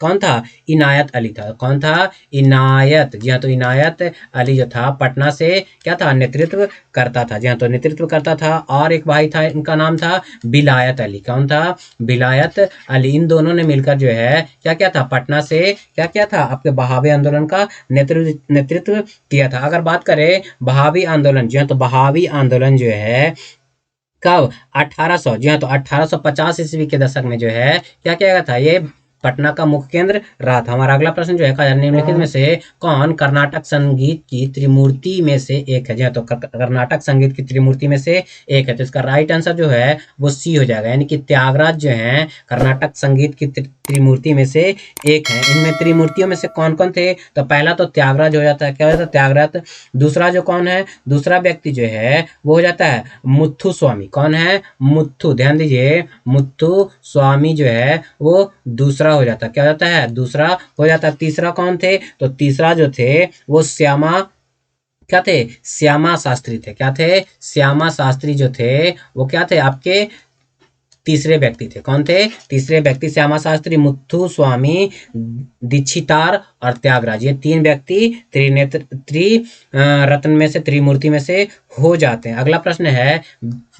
कौन था? इनायत अली था। कौन था? इनायत। जी हाँ, तो इनायत अली जो था पटना से क्या था? नेतृत्व करता था। जी हाँ, तो नेतृत्व करता था। और एक भाई था, इनका नाम था बिलायत अली। कौन था? बिलायत अली। इन दोनों ने मिलकर जो है क्या क्या था? पटना से क्या क्या था? आपके बहावी आंदोलन का नेतृत्व किया था। अगर बात करें बहावी आंदोलन, जी हाँ, तो बहावी आंदोलन जो है कब? 1800, जी हाँ, तो 1850 ईस्वी के दशक में जो है क्या किया गया था? ये पटना का मुख्य केंद्र रहा था। हमारा अगला प्रश्न जो है कहा निम्नलिखित में से कौन कर्नाटक संगीत की त्रिमूर्ति में से एक है? जी हाँ, तो कर्नाटक संगीत की त्रिमूर्ति में से एक है। तो इसका राइट आंसर जो है वो सी हो जाएगा, यानी कि त्यागराज जो है कर्नाटक संगीत की त्रिमूर्ति में से एक है। इनमें त्रिमूर्तियों में से कौन कौन थे? तो पहला तो त्यागराज हो जाता है, क्या हो जाता है? त्यागराज। दूसरा जो कौन है? दूसरा व्यक्ति जो है वो हो जाता है मुथु स्वामी। कौन है? मुथु। ध्यान दीजिए, मुथु स्वामी जो है वो दूसरा हो जाता है। क्या हो जाता है? दूसरा हो जाता है। तीसरा कौन थे? तो तीसरा जो थे वो श्यामा, क्या थे? श्यामा शास्त्री थे। क्या थे? श्यामा शास्त्री जो थे वो क्या थे? आपके तीसरे व्यक्ति थे। कौन थे? तीसरे व्यक्ति श्यामा शास्त्री, मुथु स्वामी, दीक्षितार और त्यागराज। ये तीन व्यक्ति त्रिनेत्र रत्न में से, त्रिमूर्ति में से हो जाते हैं। अगला प्रश्न है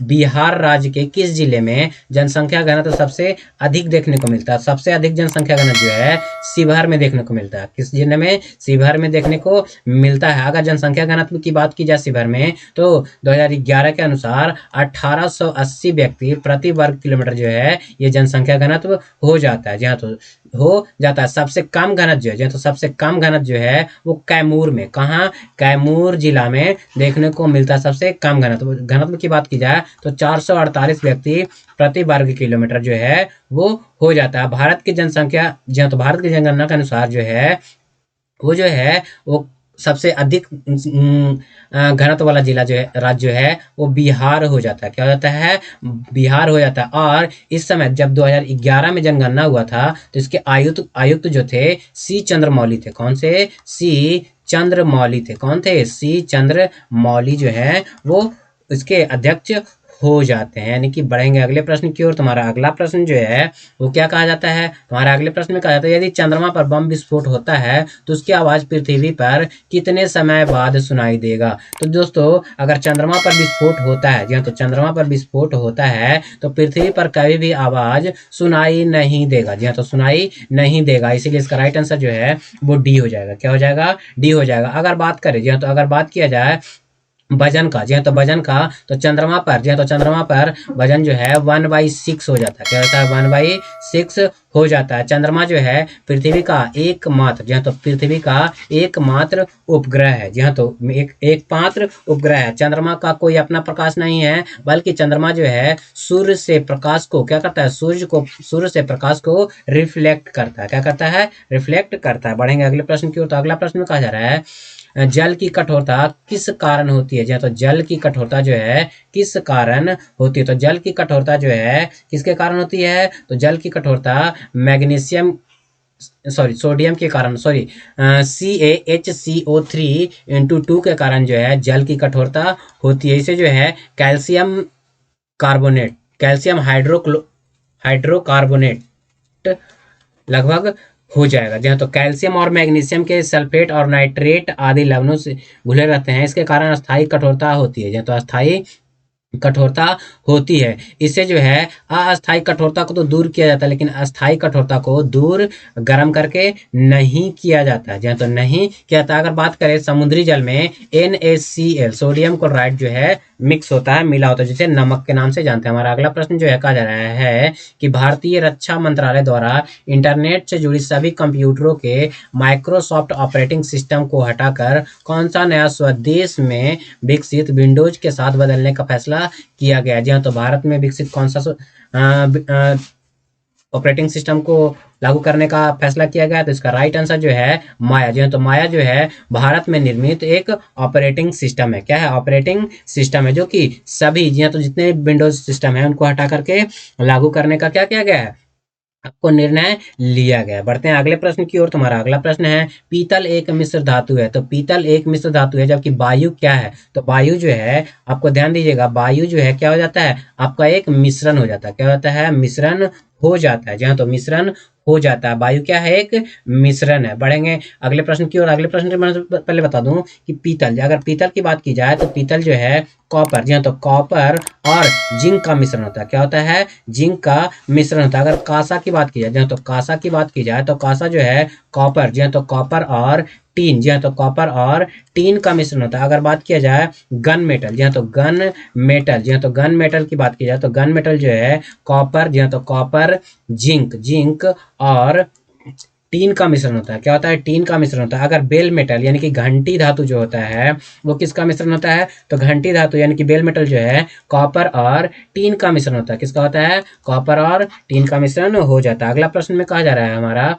बिहार राज्य के किस जिले में जनसंख्या घनत्व सबसे अधिक देखने को मिलता है? सबसे अधिक जनसंख्या घनत्व जो है शिवहर में देखने को मिलता है। किस जिले में? शिवहर में देखने को मिलता है। अगर जनसंख्या घनत्व की बात की जाए शिवहर में, तो 2011 के अनुसार 1880 व्यक्ति प्रति वर्ग किलोमीटर जो है ये जनसंख्या घनत्व हो जाता है। जी हाँ, तो हो जाता है। सबसे कम घनत्व जो है, तो सबसे कम घनत्व जो है वो कैमूर में, कहाँ? कैमूर जिला में देखने को मिलता है सबसे कम घनत्व। घनत्व की बात की जाए तो 448 व्यक्ति प्रति वर्ग किलोमीटर जो है वो हो जाता है। भारत की जनसंख्या, जी हाँ, तो भारत की जनगणना के अनुसार जो है वो जो है वो सबसे अधिक घनत्व वाला जिला जो है, राज्य जो है वो बिहार हो जाता है। क्या हो जाता है? बिहार हो जाता है। और इस समय जब 2011 में जनगणना हुआ था तो इसके आयुक्त आयुक्त जो थे सी चंद्रमौली थे। कौन से? सी चंद्रमौली थे। कौन थे? सी चंद्रमौली जो है वो इसके अध्यक्ष हो जाते हैं। यानी कि बढ़ेंगे अगले प्रश्न की ओर। तुम्हारा अगला प्रश्न जो है वो क्या कहा जाता है? तुम्हारा अगले प्रश्न में कहा जाता है यदि चंद्रमा पर बम विस्फोट होता है तो उसकी आवाज पृथ्वी पर कितने समय बाद सुनाई देगा? तो दोस्तों अगर चंद्रमा पर विस्फोट होता है, जी हाँ, तो चंद्रमा पर विस्फोट होता है तो पृथ्वी पर कभी भी आवाज सुनाई नहीं देगा। जी हाँ, तो सुनाई नहीं देगा। इसीलिए इसका राइट आंसर जो है वो डी हो जाएगा। क्या हो जाएगा? डी हो जाएगा। अगर बात करें, जी हाँ, तो अगर बात किया जाए वजन का, जी हाँ, तो वजन का, तो चंद्रमा पर, जी हाँ, तो चंद्रमा पर वजन जो है 1/6 हो जाता है। क्या होता है? 1/6 हो जाता है। चंद्रमा जो है पृथ्वी का एकमात्र, जी हाँ, तो पृथ्वी का एकमात्र उपग्रह है। जी हाँ, तो एकमात्र उपग्रह है। चंद्रमा का कोई अपना प्रकाश नहीं है, बल्कि चंद्रमा जो है सूर्य से प्रकाश को क्या करता है? सूर्य से प्रकाश को रिफ्लेक्ट करता है। क्या करता है? रिफ्लेक्ट करता है। बढ़ेंगे अगले प्रश्न की ओर। तो अगला प्रश्न में कहा जा रहा है जल की कठोरता किस कारण होती है? जी हाँ, तो जल की कठोरता जो है किस कारण होती है? तो जल की कठोरता जो है किसके कारण होती है? तो जल की कठोरता मैग्नीशियम, सॉरी सोडियम के कारण, सॉरी CaHCO3 × 2 के कारण जो है जल की कठोरता होती है। इसे जो है कैल्शियम कार्बोनेट, कैल्शियम हाइड्रोकार्बोनेट लगभग हो जाएगा। जी हाँ, तो कैल्शियम और मैग्नीशियम के सल्फेट और नाइट्रेट आदि लवणों से घुले रहते हैं। इसके कारण अस्थायी कठोरता होती है। जी हाँ, तो अस्थायी कठोरता होती है। इससे जो है अस्थायी कठोरता को तो दूर किया जाता है, लेकिन अस्थायी कठोरता को दूर गर्म करके नहीं किया जाता है। जी हाँ, तो नहीं किया जाता। अगर बात करें समुद्री जल में NaCl, सोडियम क्लोराइड जो है मिक्स होता है, मिला होता है, जिसे नमक के नाम से जानते हैं। हमारा अगला प्रश्न जो है कहा जा रहा है कि भारतीय रक्षा मंत्रालय द्वारा इंटरनेट से जुड़ी सभी कंप्यूटरों के माइक्रोसॉफ्ट ऑपरेटिंग सिस्टम को हटाकर कौन सा नया स्वदेश में विकसित विंडोज के साथ बदलने का फैसला किया गया? जी हाँ, तो भारत में विकसित कौन सा ऑपरेटिंग सिस्टम को लागू करने का फैसला किया गया? तो इसका राइट आंसर जो है माया। जी हाँ, तो माया जो है भारत में निर्मित एक ऑपरेटिंग सिस्टम है। क्या है? ऑपरेटिंग सिस्टम है जो कि सभी, जी हाँ, तो जितने विंडोज सिस्टम है उनको हटा करके लागू करने का क्या किया गया है? आपको निर्णय लिया गया। बढ़ते हैं अगले प्रश्न की ओर। तुम्हारा अगला प्रश्न है पीतल एक मिश्र धातु है। तो पीतल एक मिश्र धातु है, जबकि वायु क्या है? तो वायु जो है, आपको ध्यान दीजिएगा, वायु जो है क्या हो जाता है? आपका एक मिश्रण हो जाता है। क्या होता है? मिश्रण हो जाता है। जी हाँ, तो मिश्रण हो जाता है। वायु क्या है? एक मिश्रण है। बढ़ेंगे अगले प्रश्न की ओर। अगले प्रश्न के मैं पहले बता दूं कि पीतल, अगर पीतल की बात की जाए तो पीतल जो है कॉपर, जी हाँ, तो कॉपर और जिंक का मिश्रण होता है। क्या होता है? जिंक का मिश्रण होता है। अगर कांसा की बात की जाए, जी हाँ, तो कांसा की बात की जाए तो कांसा जो है कॉपर, जी हाँ, तो कॉपर और टीन, जी हाँ, तो कॉपर और टीन का मिश्रण होता है। अगर बात किया जाए गन मेटल, जी हाँ, तो गन मेटल, जी हाँ, तो गन मेटल की बात की जाए तो गन मेटल जो है कॉपर, जी हाँ, तो कॉपर, जिंक, जिंक और टीन का मिश्रण होता है। क्या होता है? टीन का मिश्रण होता है। अगर बेल मेटल यानी कि घंटी धातु जो होता है वो किसका मिश्रण होता है? तो घंटी धातु यानी कि बेल मेटल जो है कॉपर और टीन का मिश्रण होता है। किसका होता है? कॉपर और टीन का मिश्रण हो जाता है। अगला प्रश्न में कहा जा रहा है हमारा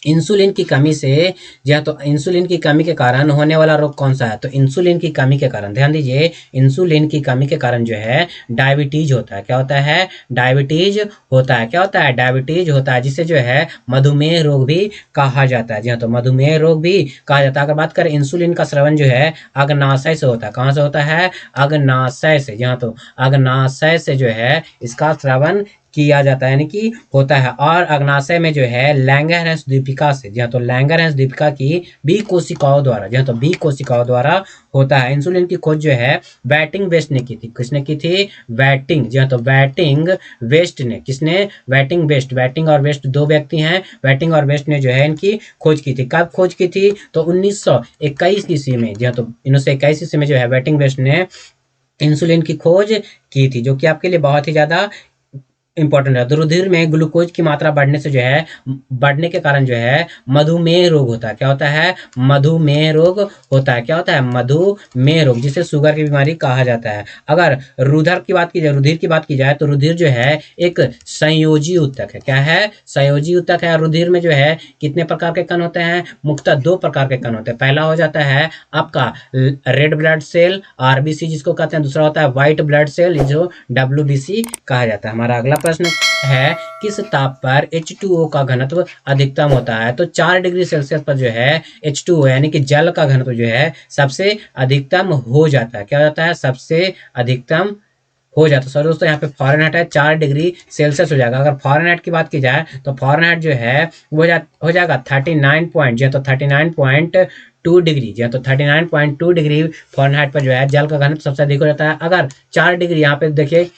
इंसुलिन की कमी से, या तो इंसुलिन की कमी के कारण होने वाला रोग कौन सा है? तो इंसुलिन की कमी के कारण, ध्यान दीजिए, इंसुलिन की कमी के कारण जो है डायबिटीज होता है। क्या होता है? डायबिटीज होता है। क्या होता है? डायबिटीज होता है, जिसे जो है मधुमेह रोग भी कहा जाता है। जी हाँ, तो मधुमेह रोग भी कहा जाता है। अगर बात करें इंसुलिन का स्रवण जो है अग्नाशय से होता है। कहाँ से होता है? अग्नाशय से। जी हाँ, तो अग्नाशय से जो है इसका स्रवण किया जाता है, यानी कि होता है। और अग्नाशय में जो है लैंगरहैंस द्वीपिका से, जी हाँ, तो लैंगरहैंस द्वीपिका की बी कोशिकाओं द्वारा, जी हाँ, तो बी कोशिकाओं द्वारा होता है। इंसुलिन की खोज जो है बैटिंग वेस्ट ने की थी। किसने की थी? बैटिंग, जी हाँ, तो बैटिंग वेस्ट ने, किसने? Batting west. बैटिंग और वेस्ट दो व्यक्ति हैं। बैटिंग और वेस्ट ने जो है इनकी खोज की थी। कब खोज की थी? तो 1921 ईस्वी में, जी हाँ, तो 1921 ईस्वी में जो है बैटिंग वेस्ट ने इंसुलिन की खोज की थी, जो कि आपके लिए बहुत ही ज्यादा इंपॉर्टेंट है। तो रुधिर में ग्लूकोज की मात्रा बढ़ने से जो है, बढ़ने के कारण जो है मधुमेह रोग होता है। क्या होता है? मधुमेह रोग होता है। क्या होता है? मधुमेह रोग, जिसे शुगर की बीमारी कहा जाता है। अगर रुधिर की बात की जाए, रुधिर की बात की जाए तो रुधिर जो है एक संयोजी ऊतक है। क्या है? संयोजी ऊतक है। रुधिर में जो है कितने प्रकार के कण होते हैं? मुख्यतः दो प्रकार के कण होते हैं। पहला हो जाता है आपका रेड ब्लड सेल, आरबीसी जिसको कहते हैं। दूसरा होता है व्हाइट ब्लड सेल, जो डब्ल्यूबीसी कहा जाता है। हमारा अगला प्रश्न है किस ताप पर H2O का घनत्व अधिकतम होता है? तो 4 डिग्री सेल्सियस पर जो है H2O यानी कि जल का घनत्व जो है सबसे अधिकतम हो जाता है। क्या हो जाता है? सबसे अधिकतम हो जाता है। सॉरी दोस्तों, यहाँ पे फॉरेनहाइट है, 4 डिग्री सेल्सियस हो जाएगा। अगर फॉरेनहाइट की बात की जाए तो फॉरेनहाइट जो है वो हो जाएगा 39 पॉइंट, जी तो 39.2 डिग्री, जी तो 39.2 डिग्री फॉरेनहाइट पर जो है जल का घनत्व सबसे अधिक हो जाता है। अगर 4 डिग्री, यहाँ पे देखिए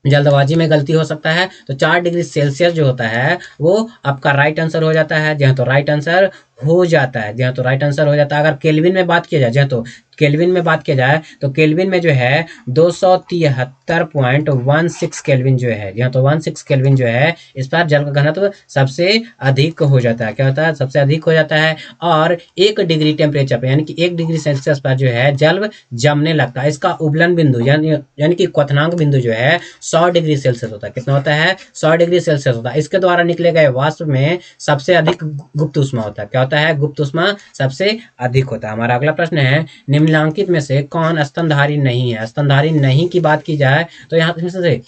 जल्दबाजी में गलती हो सकता है, तो 4 डिग्री सेल्सियस जो होता है वो आपका राइट आंसर हो जाता है। जी हाँ, तो राइट आंसर हो जाता है। जी हाँ, तो राइट आंसर हो जाता है। अगर केल्विन में बात किया जाए, जी हाँ, तो केल्विन में बात किया जाए तो केल्विन में जो है 273.16 केल्विन जो है, जी हाँ, तो 16 केल्विन जो है इस पर जल का घनत्व सबसे अधिक हो जाता है। क्या होता है? सबसे अधिक हो जाता है। और 1 डिग्री टेम्परेचर पर, यानी कि 1 डिग्री सेल्सियस पर जो है जल जमने लगता है। इसका उबलन बिंदु यानी कि क्वथनांक बिंदु जो है 100 डिग्री सेल्सियस होता है। कितना होता है? 100 डिग्री सेल्सियस होता है। इसके द्वारा निकले गए वाष्प में सबसे अधिक गुप्त ऊष्मा होता है। क्या होता है? गुप्त ऊष्मा सबसे अधिक होता है। हमारा अगला प्रश्न है निम्नलिखित में से कौन स्तनधारी नहीं है? स्तनधारी नहीं की बात की जाए तो यहाँ से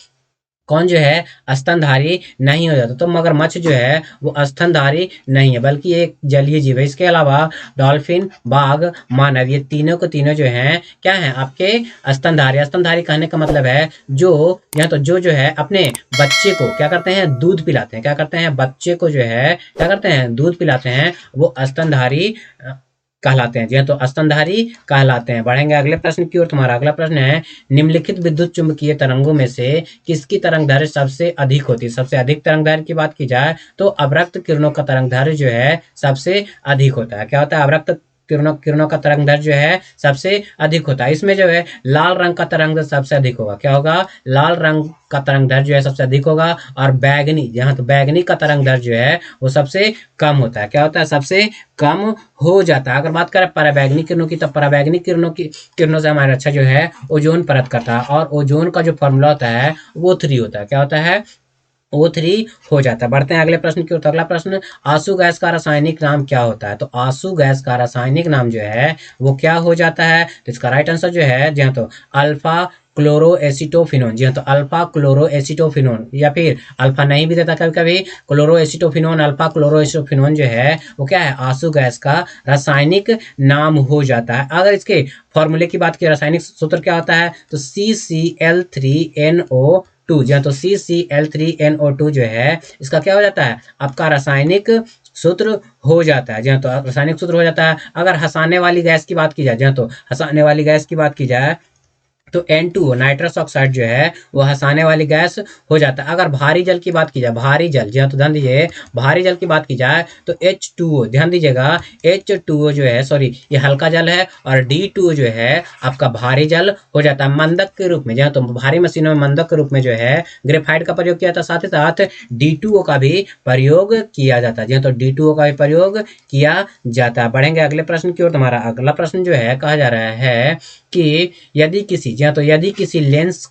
कौन जो है स्तनधारी नहीं हो जाता? तो मगरमच्छ जो है वो स्तनधारी नहीं है, बल्कि एक जलीय जीव है। इसके अलावा डॉल्फिन, बाघ, मानव, ये तीनों को तीनों जो हैं क्या हैं? आपके स्तनधारी। स्तनधारी कहने का मतलब है जो, या तो जो है अपने बच्चे को क्या करते हैं? दूध पिलाते हैं। क्या करते हैं? बच्चे को जो है क्या करते हैं? दूध पिलाते हैं, वो स्तनधारी कहलाते हैं। जी हाँ, तो स्तनधारी कहलाते हैं। बढ़ेंगे अगले प्रश्न की ओर। तुम्हारा अगला प्रश्न है निम्नलिखित विद्युत चुंबकीय तरंगों में से किसकी तरंग दैर्घ्य सबसे अधिक होती है? सबसे अधिक तरंग दैर्घ्य की बात की जाए तो अवरक्त किरणों का तरंग दैर्घ्य जो है सबसे अधिक होता है। क्या होता है? अवरक्त किरणों का तरंग दैर्घ्य जो है सबसे अधिक होता है। इसमें जो है लाल रंग का तरंग दैर्घ्य सबसे अधिक होगा। क्या होगा? लाल रंग का तरंग दैर्घ्य जो है सबसे अधिक होगा। और बैगनी, यहाँ तो बैगनी का तरंग दैर्घ्य जो है वो सबसे कम होता है। क्या होता है? सबसे कम हो जाता है। अगर बात करें पराबैंगनी किरणों की, तो पराबैंगनी किरणों से हमारा अच्छा जो है ओजोन परत करता है। और ओजोन का जो फॉर्मूला होता है वो 3 होता है। क्या होता है? O3 हो जाता है। बढ़ते हैं अगले प्रश्न की ओर। तो अगला प्रश्न, आंसू गैस का रासायनिक नाम क्या होता है? तो आंसू गैस का रासायनिक नाम जो है वो क्या हो जाता है? तो इसका राइट आंसर जो है, जी हाँ, तो अल्फा क्लोरोएसिटोफिनोन। जी हाँ, तो अल्फा क्लोरोएसिटोफिनोन, या फिर अल्फा नहीं भी देता कभी कभी, क्लोरोएसिटोफिनोन, अल्फा क्लोरोएसिटोफिनोन जो है वो क्या है? आंसू गैस का रासायनिक नाम हो जाता है। अगर इसके फॉर्मूले की बात की, रासायनिक सूत्र क्या होता है? तो CCl3NO टू, जी हाँ, तो CCl3NO2 जो है इसका क्या हो जाता है, आपका रासायनिक सूत्र हो जाता है। जी हाँ, तो रासायनिक सूत्र हो जाता है। अगर हंसाने वाली गैस की बात की जाए, जी हाँ, तो हंसाने वाली गैस की बात की जाए तो N2O नाइट्रस ऑक्साइड जो है वो हंसाने वाली गैस हो जाता है। अगर भारी जल की बात की जाए, भारी जल, जी हाँ, तो ध्यान दीजिए, भारी जल की बात की जाए तो H2O, ध्यान दीजिएगा, H2O जो है, सॉरी, ये हल्का जल है, और D2O जो है आपका भारी जल हो जाता है मंदक के रूप में। जी हाँ, तो भारी मशीनों में मंदक के रूप में जो है ग्रेफाइट का प्रयोग किया जाता है, साथ ही साथ D2O का भी प्रयोग किया जाता है। जी हाँ, तो D2O का भी प्रयोग किया जाता है। बढ़ेंगे अगले प्रश्न की ओर। तुम्हारा अगला प्रश्न जो है कहा जा रहा है कि यदि किसी, जी हाँ, तो यदि किसी लेंस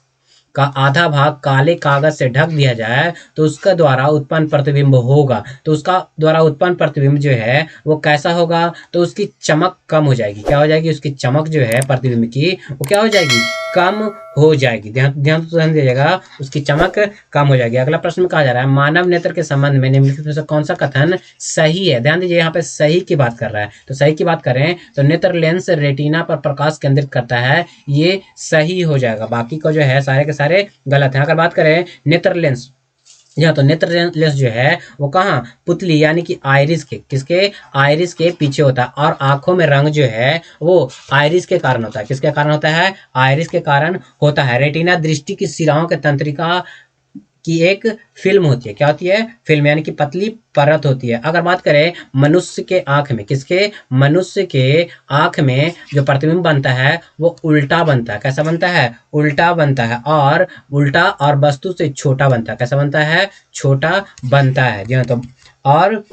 का आधा भाग काले कागज से ढक दिया जाए तो उसका द्वारा उत्पन्न प्रतिबिंब होगा, तो उसका द्वारा उत्पन्न प्रतिबिंब जो है वो कैसा होगा, तो उसकी चमक कम हो जाएगी। क्या हो जाएगी, उसकी चमक जो है प्रतिबिंब की वो क्या हो जाएगी, कम हो जाएगी। ध्यान ध्यान ध्यान दीजिएगा, उसकी चमक कम हो जाएगी। अगला प्रश्न में कहा जा रहा है मानव नेत्र के संबंध में निम्नलिखित में से कौन सा कथन सही है। ध्यान दीजिए, यहाँ पे सही की बात कर रहा है, तो सही की बात करें तो नेत्र लेंस रेटिना पर प्रकाश केंद्रित करता है, ये सही हो जाएगा। बाकी को जो है सारे के सारे गलत हैं। अगर बात करें नेत्र लेंस, यहाँ तो नेत्र लेंस जो है वो कहाँ, पुतली यानी कि आइरिस के, किसके, आइरिस के पीछे होता है, और आंखों में रंग जो है वो आइरिस के कारण होता है। किसके कारण होता है, आइरिस के कारण होता है। रेटिना दृष्टि की सिराओं के तंत्रिका की एक फिल्म होती है। क्या होती है, फिल्म, यानी कि पतली परत होती है। अगर बात करें मनुष्य के आंख में, किसके, मनुष्य के आंख में जो प्रतिबिंब बनता है वो उल्टा बनता है। कैसा बनता है, उल्टा बनता है, और उल्टा और वस्तु से छोटा बनता है। कैसा बनता है, छोटा बनता है। जी हाँ, तो और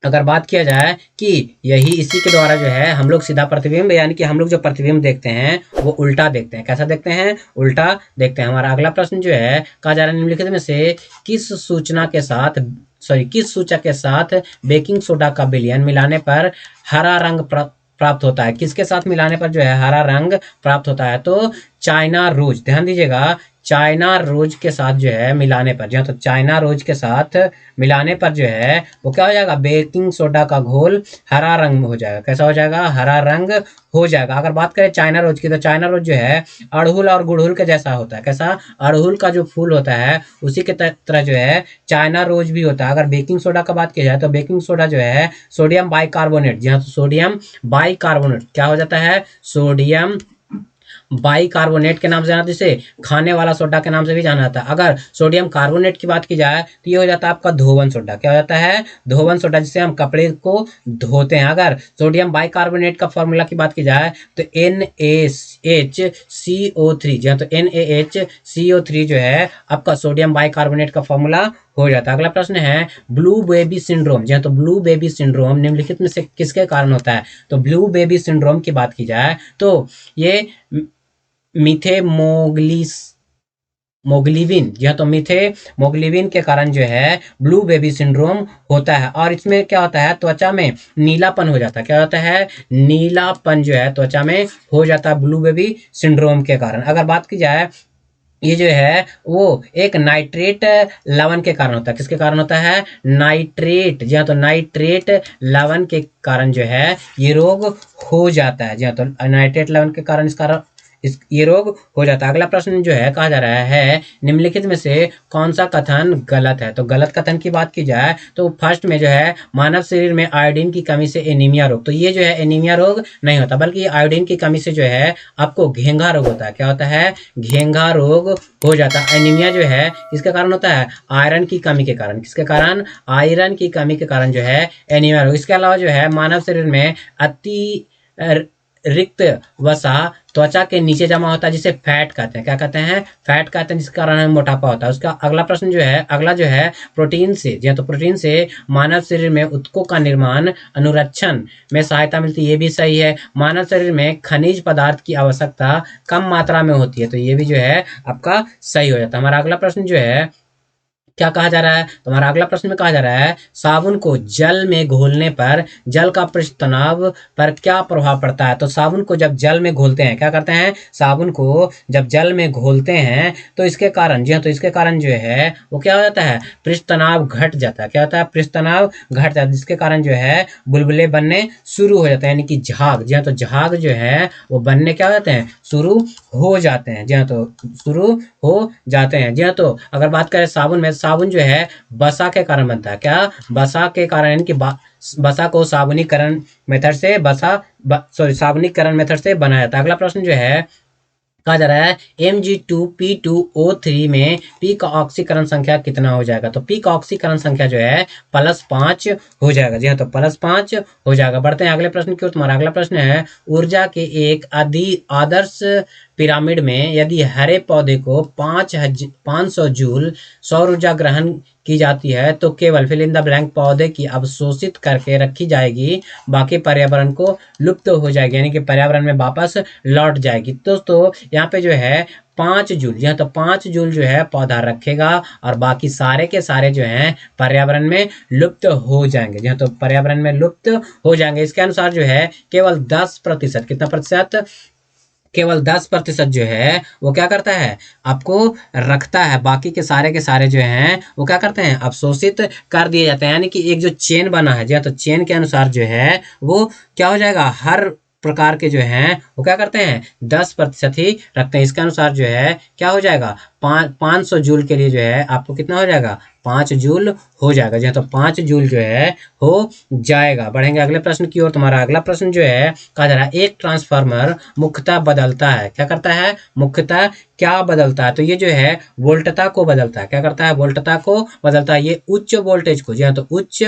अगर बात किया जाए कि यही इसी के द्वारा जो है हम लोग सीधा प्रतिबिंब, यानी कि हम लोग जो प्रतिबिंब देखते हैं वो उल्टा देखते हैं। कैसा देखते हैं, उल्टा देखते हैं। हमारा अगला प्रश्न जो है कहा जा रहा है निम्नलिखित में से किस सूचना के साथ, सॉरी, किस सूचक के साथ बेकिंग सोडा का विलयन मिलाने पर हरा रंग प्राप्त होता है। किसके साथ मिलाने पर जो है हरा रंग प्राप्त होता है, तो चाइना रोज, ध्यान दीजिएगा, चाइना रोज के साथ जो है मिलाने पर, जी हाँ, तो चाइना रोज के साथ मिलाने पर जो है वो क्या हो जाएगा, बेकिंग सोडा का घोल हरा रंग में हो जाएगा। कैसा हो जाएगा, हरा रंग हो जाएगा। अगर बात करें चाइना रोज की, तो चाइना रोज जो है अड़हुल और गुड़हुल के जैसा होता है। कैसा, अड़हुल का जो फूल होता है उसी के तरह जो है चाइना रोज भी होता है। अगर बेकिंग सोडा का बात की जाए तो बेकिंग सोडा जो है सोडियम बाइकार्बोनेट, जी हाँ, तो सोडियम बाइकार्बोनेट क्या हो जाता है, सोडियम बाइकार्बोनेट के नाम से जाना, जिसे खाने वाला सोडा के नाम से भी जाना जाता है। अगर सोडियम कार्बोनेट की बात की जाए तो ये हो जाता है आपका धोवन सोडा। क्या हो जाता है, धोवन सोडा, जिससे हम कपड़े को धोते हैं। अगर सोडियम बाइकार्बोनेट का फॉर्मूला की बात की जाए तो NaHCO3, जी हाँ, तो NaHCO3 जो है आपका सोडियम बाइकार्बोनेट का फॉर्मूला हो जाता है। अगला प्रश्न है ब्लू बेबी सिंड्रोम, जी हाँ, तो ब्लू बेबी सिंड्रोम निम्नलिखित में से किसके कारण होता है। तो ब्लू बेबी सिंड्रोम की बात की जाए तो ये मिथेमोग्लिस मोग्लिविन, जी हाँ, तो मिथेमोग्लिविन के कारण जो है ब्लू बेबी सिंड्रोम होता है। और इसमें क्या होता है, त्वचा में नीलापन हो जाता है। क्या होता है, नीलापन जो है त्वचा में हो जाता है ब्लू बेबी सिंड्रोम के कारण। अगर बात की जाए, ये जो है वो एक नाइट्रेट लवण के कारण होता है। किसके कारण होता है, नाइट्रेट, जी हाँ, तो नाइट्रेट लवण के कारण जो है ये रोग हो जाता है। जी हाँ, तो नाइट्रेट लवण के कारण इस ये रोग हो जाता है। अगला प्रश्न जो है कहा जा रहा है निम्नलिखित में से कौन सा कथन गलत है। तो गलत कथन की बात की जाए तो फर्स्ट में जो है मानव शरीर में आयोडीन की कमी से एनीमिया रोग, तो ये जो है एनीमिया रोग नहीं होता, बल्कि आयोडीन की कमी से जो है आपको घेंघा रोग होता है। क्या होता है, घेंघा रोग हो जाता है। एनीमिया जो है किसके कारण होता है, आयरन की कमी के कारण। किसके कारण, आयरन की कमी के कारण जो है एनीमिया रोग। इसके अलावा जो है मानव शरीर में अति रिक्त वसा त्वचा के नीचे जमा होता है, जिसे फैट कहते हैं। क्या कहते हैं, फैट कहते हैं, जिसके कारण हमें मोटापा होता है। उसका अगला प्रश्न जो है, अगला जो है प्रोटीन से, जी हाँ, तो प्रोटीन से मानव शरीर में ऊतकों का निर्माण अनुरक्षण में सहायता मिलती है, ये भी सही है। मानव शरीर में खनिज पदार्थ की आवश्यकता कम मात्रा में होती है, तो ये भी जो है आपका सही हो जाता है। हमारा अगला प्रश्न जो है क्या कहा जा रहा है, तो हमारा अगला प्रश्न में कहा जा रहा है साबुन को जल में घोलने पर जल का पृष्ठ तनाव पर क्या प्रभाव पड़ता है। तो साबुन को जब जल में घोलते हैं, क्या करते हैं, साबुन को जब जल में घोलते हैं तो इसके कारण, जी हाँ, तो इसके कारण जो है वो क्या हो जाता है, पृष्ठ तनाव घट जाता है। क्या होता है, पृष्ठ तनाव घट जाता है, जिसके कारण जो है बुलबुले बनने शुरू हो जाते हैं, यानी कि झाग, जी हाँ, तो झाग जो है वो बनने क्या हो जाते हैं, शुरू हो जाते हैं। जी हाँ, तो शुरू हो जाते हैं। जी हाँ, तो अगर बात करें साबुन में, साबुन जो है वसा के कारण बनता है। क्या, वसा के कारण, यानी कि वसा को साबुनीकरण मेथड से साबुनीकरण मेथड से बनाया जाता है। अगला प्रश्न जो है कहा जा रहा है Mg2P2O3 में पी का ऑक्सीकरण संख्या कितना हो जाएगा। तो पी का ऑक्सीकरण संख्या जो है +5 हो जाएगा। जी हाँ, तो +5 हो जाएगा। बढ़ते हैं अगले प्रश्न की ओर। तुम्हारा अगला प्रश्न है ऊर्जा के एक आदर्श पिरामिड में यदि हरे पौधे को 500 जूल सौर ऊर्जा ग्रहण की जाती है तो केवल फिल इन द ब्लैंक पौधे की अवशोषित करके रखी जाएगी, बाकी पर्यावरण को लुप्त हो जाएगी, यानी कि पर्यावरण में वापस लौट जाएगी। दोस्तों यहाँ पे जो है 5 जूल, यहाँ तो 5 जूल जो है पौधा रखेगा और बाकी सारे के सारे जो हैं पर्यावरण में लुप्त हो जाएंगे। यहाँ तो पर्यावरण में लुप्त हो जाएंगे। इसके अनुसार जो है केवल 10%, कितना प्रतिशत, केवल 10% जो है वो क्या करता है, आपको रखता है, बाकी के सारे जो हैं वो क्या करते हैं, अवशोषित कर दिए जाते हैं। यानी कि एक जो चेन बना है, जी हाँ, तो चेन के अनुसार जो है वो क्या हो जाएगा, हर प्रकार के जो हैं वो क्या करते हैं, 10% ही रखते हैं। इसके अनुसार जो है क्या हो जाएगा, 500 जूल के लिए जो है आपको कितना हो जाएगा, 5 जूल हो जाएगा। जी हाँ, तो 5 जूल जो है हो जाएगा। बढ़ेंगे अगले प्रश्न की ओर। तुम्हारा अगला प्रश्न जो है कहा जा रहा है एक ट्रांसफार्मर मुख्यतः बदलता है, क्या करता है, मुख्यतः क्या बदलता है। तो ये जो है वोल्टता को बदलता है। क्या करता है, वोल्टता को बदलता है। ये उच्च वोल्टेज को, जी हाँ, तो उच्च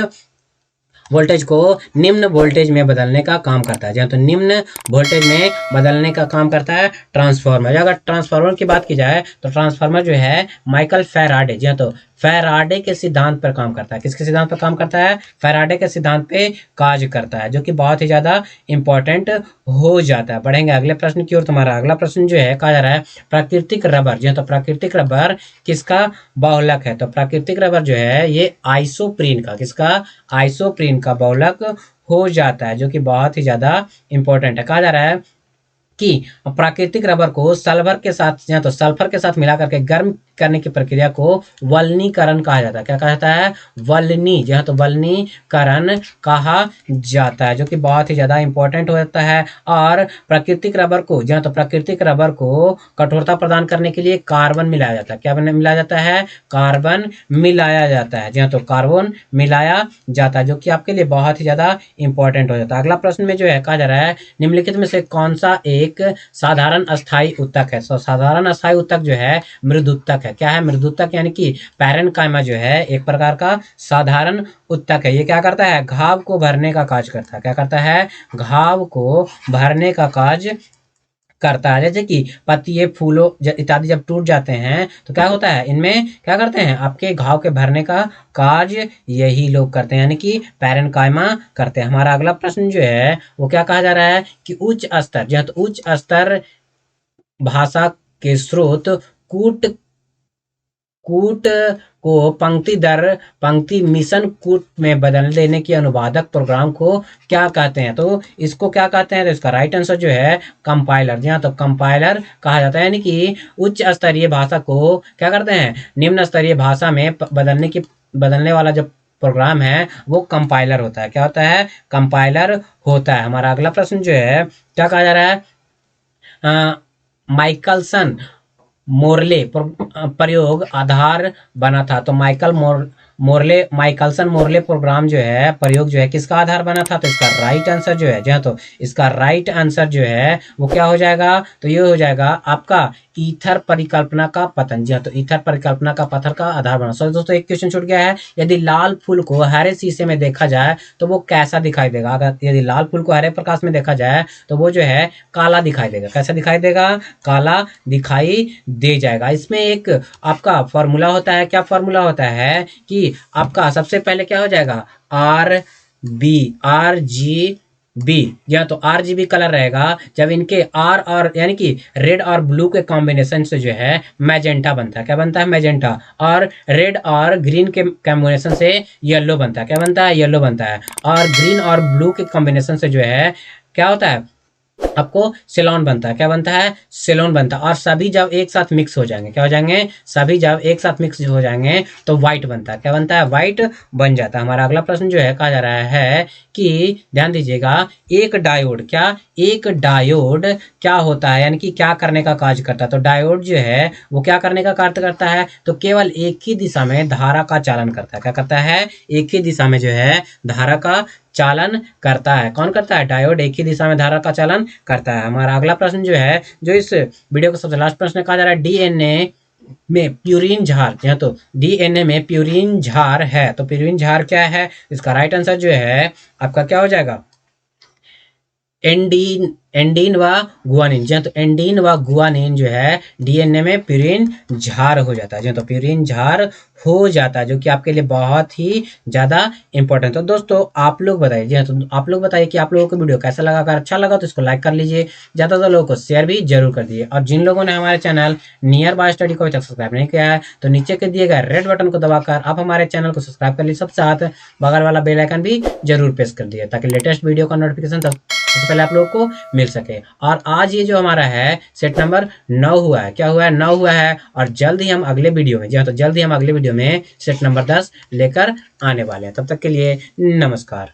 वोल्टेज को निम्न वोल्टेज में बदलने का काम करता है। जहाँ तो निम्न वोल्टेज में बदलने का काम करता है ट्रांसफार्मर। अगर ट्रांसफार्मर की बात की जाए तो ट्रांसफार्मर जो है माइकल फैराडे, जी हाँ, तो फैराडे के सिद्धांत पर काम करता है। किसके सिद्धांत पर काम करता है, फैराडे के सिद्धांत पे कार्य करता है, जो कि बहुत ही ज्यादा इंपॉर्टेंट हो जाता है। बढ़ेंगे अगले प्रश्न की ओर। तुम्हारा अगला प्रश्न जो है कहा जा रहा है प्राकृतिक रबर, जी हाँ, तो प्राकृतिक रबर किसका बहुलक है। तो प्राकृतिक रबर जो है ये आइसोप्रीन का, किसका, आइसोप्रीन का बहुलक हो जाता है, जो कि बहुत ही ज्यादा इंपॉर्टेंट है। कहा जा रहा है कि प्राकृतिक रबर को सल्फर के साथ, या तो सल्फर के साथ मिला करके गर्म करने की प्रक्रिया को वल्नीकरण कहा जाता है। क्या कहा जाता है, वल्नी, जहाँ तो वल्नीकरण कहा जाता है, जो कि बहुत ही ज्यादा इंपॉर्टेंट हो जाता है। और प्राकृतिक रबर को, जहाँ तो प्राकृतिक रबर को कठोरता प्रदान करने के लिए कार्बन मिलाया जाता है। क्या मिलाया जाता है, कार्बन मिलाया जाता है। जहाँ तो कार्बन मिलाया जाता है, जो कि आपके लिए बहुत ही ज्यादा इंपॉर्टेंट हो जाता है। अगला प्रश्न में जो है कहा जा रहा है निम्नलिखित में से कौन सा एक साधारण अस्थाई उत्तक है। तो साधारण अस्थाई उत्तक जो है मृदुत्तक है। क्या है, मृदुत्तक, यानी कि पैरेनकाइमा जो है एक प्रकार का साधारण उत्तक है। ये क्या करता है, घाव को भरने का कार्य करता है। क्या करता है, घाव को भरने का कार्य करता है। जैसे कि पत्ती फूलों इत्यादि जब टूट जाते हैं तो क्या होता है, इनमें क्या करते हैं, आपके घाव के भरने का कार्य यही लोग करते हैं, यानी कि पैरेनकाइमा करते हैं। हमारा अगला प्रश्न जो है वो क्या कहा जा रहा है कि उच्च स्तर, जहाँ तो उच्च स्तर भाषा के स्रोत कूट कूट को पंक्ति दर पंक्ति मिशन कूट में बदल देने की अनुवादक प्रोग्राम को क्या कहते हैं। तो इसको क्या कहते हैं, तो इसका राइट आंसर जो है कंपाइलर, जी हाँ, तो कंपाइलर कहा जाता है। यानी कि उच्च स्तरीय भाषा को क्या करते हैं, निम्न स्तरीय भाषा में बदलने वाला जो प्रोग्राम है वो कंपाइलर होता है। क्या होता है, कंपाइलर होता है। हमारा अगला प्रश्न जो है क्या कहा जा रहा है, माइकलसन मोरले प्रयोग आधार बना था। तो माइकलसन मोरले प्रोग्राम जो है प्रयोग जो है किसका आधार बना था। तो इसका राइट आंसर जो है, जी हाँ, तो इसका राइट आंसर जो है वो क्या हो जाएगा, तो ये हो जाएगा आपका ईथर परिकल्पना का पतन। जी हाँ, तो ईथर परिकल्पना का पत्थर का आधार बना। सो दोस्तों एक क्वेश्चन छूट गया है, यदि लाल फूल को हरे शीशे में देखा जाए तो वो कैसा दिखाई देगा। अगर यदि लाल फूल को हरे प्रकाश में देखा जाए तो वो जो है काला दिखाई देगा। कैसा दिखाई देगा, काला दिखाई दे जाएगा। इसमें एक आपका फॉर्मूला होता है। क्या फॉर्मूला होता है कि आपका सबसे पहले क्या हो जाएगा, आर जी बी। जी हाँ, तो आरजीबी कलर रहेगा जब इनके आर और यानी कि रेड और ब्लू के कॉम्बिनेशन से जो है मैजेंटा बनता है। क्या बनता है? मैजेंटा। और रेड और ग्रीन के कॉम्बिनेशन से येलो बनता है। क्या बनता है? येलो बनता है। और ग्रीन और ब्लू के कॉम्बिनेशन से जो है क्या होता है आपको? सिलोन बनता है। क्या बनता है? सिलोन बनता है। और सभी जब एक साथ मिक्स हो जाएंगे, क्या हो जाएंगे? सभी जब एक साथ मिक्स हो जाएंगे तो व्हाइट बनता है। क्या बनता है? व्हाइट बन जाता है। हमारा अगला प्रश्न जो है कहा जा रहा है कि ध्यान दीजिएगा, एक डायोड क्या, एक डायोड क्या होता है, यानी कि क्या करने का कार्य करता है? तो डायोड जो है वो क्या करने का कार्य करता है? तो केवल एक ही दिशा में धारा का चालन करता है। क्या करता है? एक ही दिशा में जो है धारा का चालन करता है। कौन करता है? डायोड एक ही दिशा में धारा का चालन करता है। हमारा अगला प्रश्न जो है, जो इस वीडियो का सबसे लास्ट प्रश्न कहा जा रहा है, डीएनए में प्यूरिन झार, या तो डीएनए में प्यूरिन झार है, तो प्यूरिन झार क्या है? इसका राइट आंसर जो है आपका क्या हो जाएगा? एंडीन, एंडीन व गुआनिन। जी हाँ, तो एंडीन व गुआनिन जो है डीएनए में प्यूरिन झार हो जाता है। जी हाँ, तो प्यूरिन झार हो जाता है, जो कि आपके लिए बहुत ही ज्यादा इंपॉर्टेंट। तो दोस्तों आप लोग बताइए, जी हाँ, तो आप लोग बताइए कि आप लोगों को वीडियो कैसा लगा। अगर अच्छा लगा तो इसको लाइक कर लीजिए, ज्यादा से लोगों को शेयर भी जरूर कर दीजिए। और जिन लोगों ने हमारे चैनल नियर बाय स्टडी को अभी तक सब्सक्राइब नहीं किया है तो नीचे के दिए गए रेड बटन को दबाकर आप हमारे चैनल को सब्सक्राइब कर लीजिए। सब साथ बगल वाला बेल आइकन भी जरूर प्रेस कर दिए, ताकि लेटेस्ट वीडियो का नोटिफिकेशन सबसे पहले आप लोगों को मिल सके। और आज ये जो हमारा है सेट नंबर 9 हुआ है। क्या हुआ है? 9 हुआ है। और जल्द ही हम अगले वीडियो में, जी हाँ, तो जल्द ही हम अगले वीडियो में सेट नंबर 10 लेकर आने वाले हैं। तब तक के लिए नमस्कार।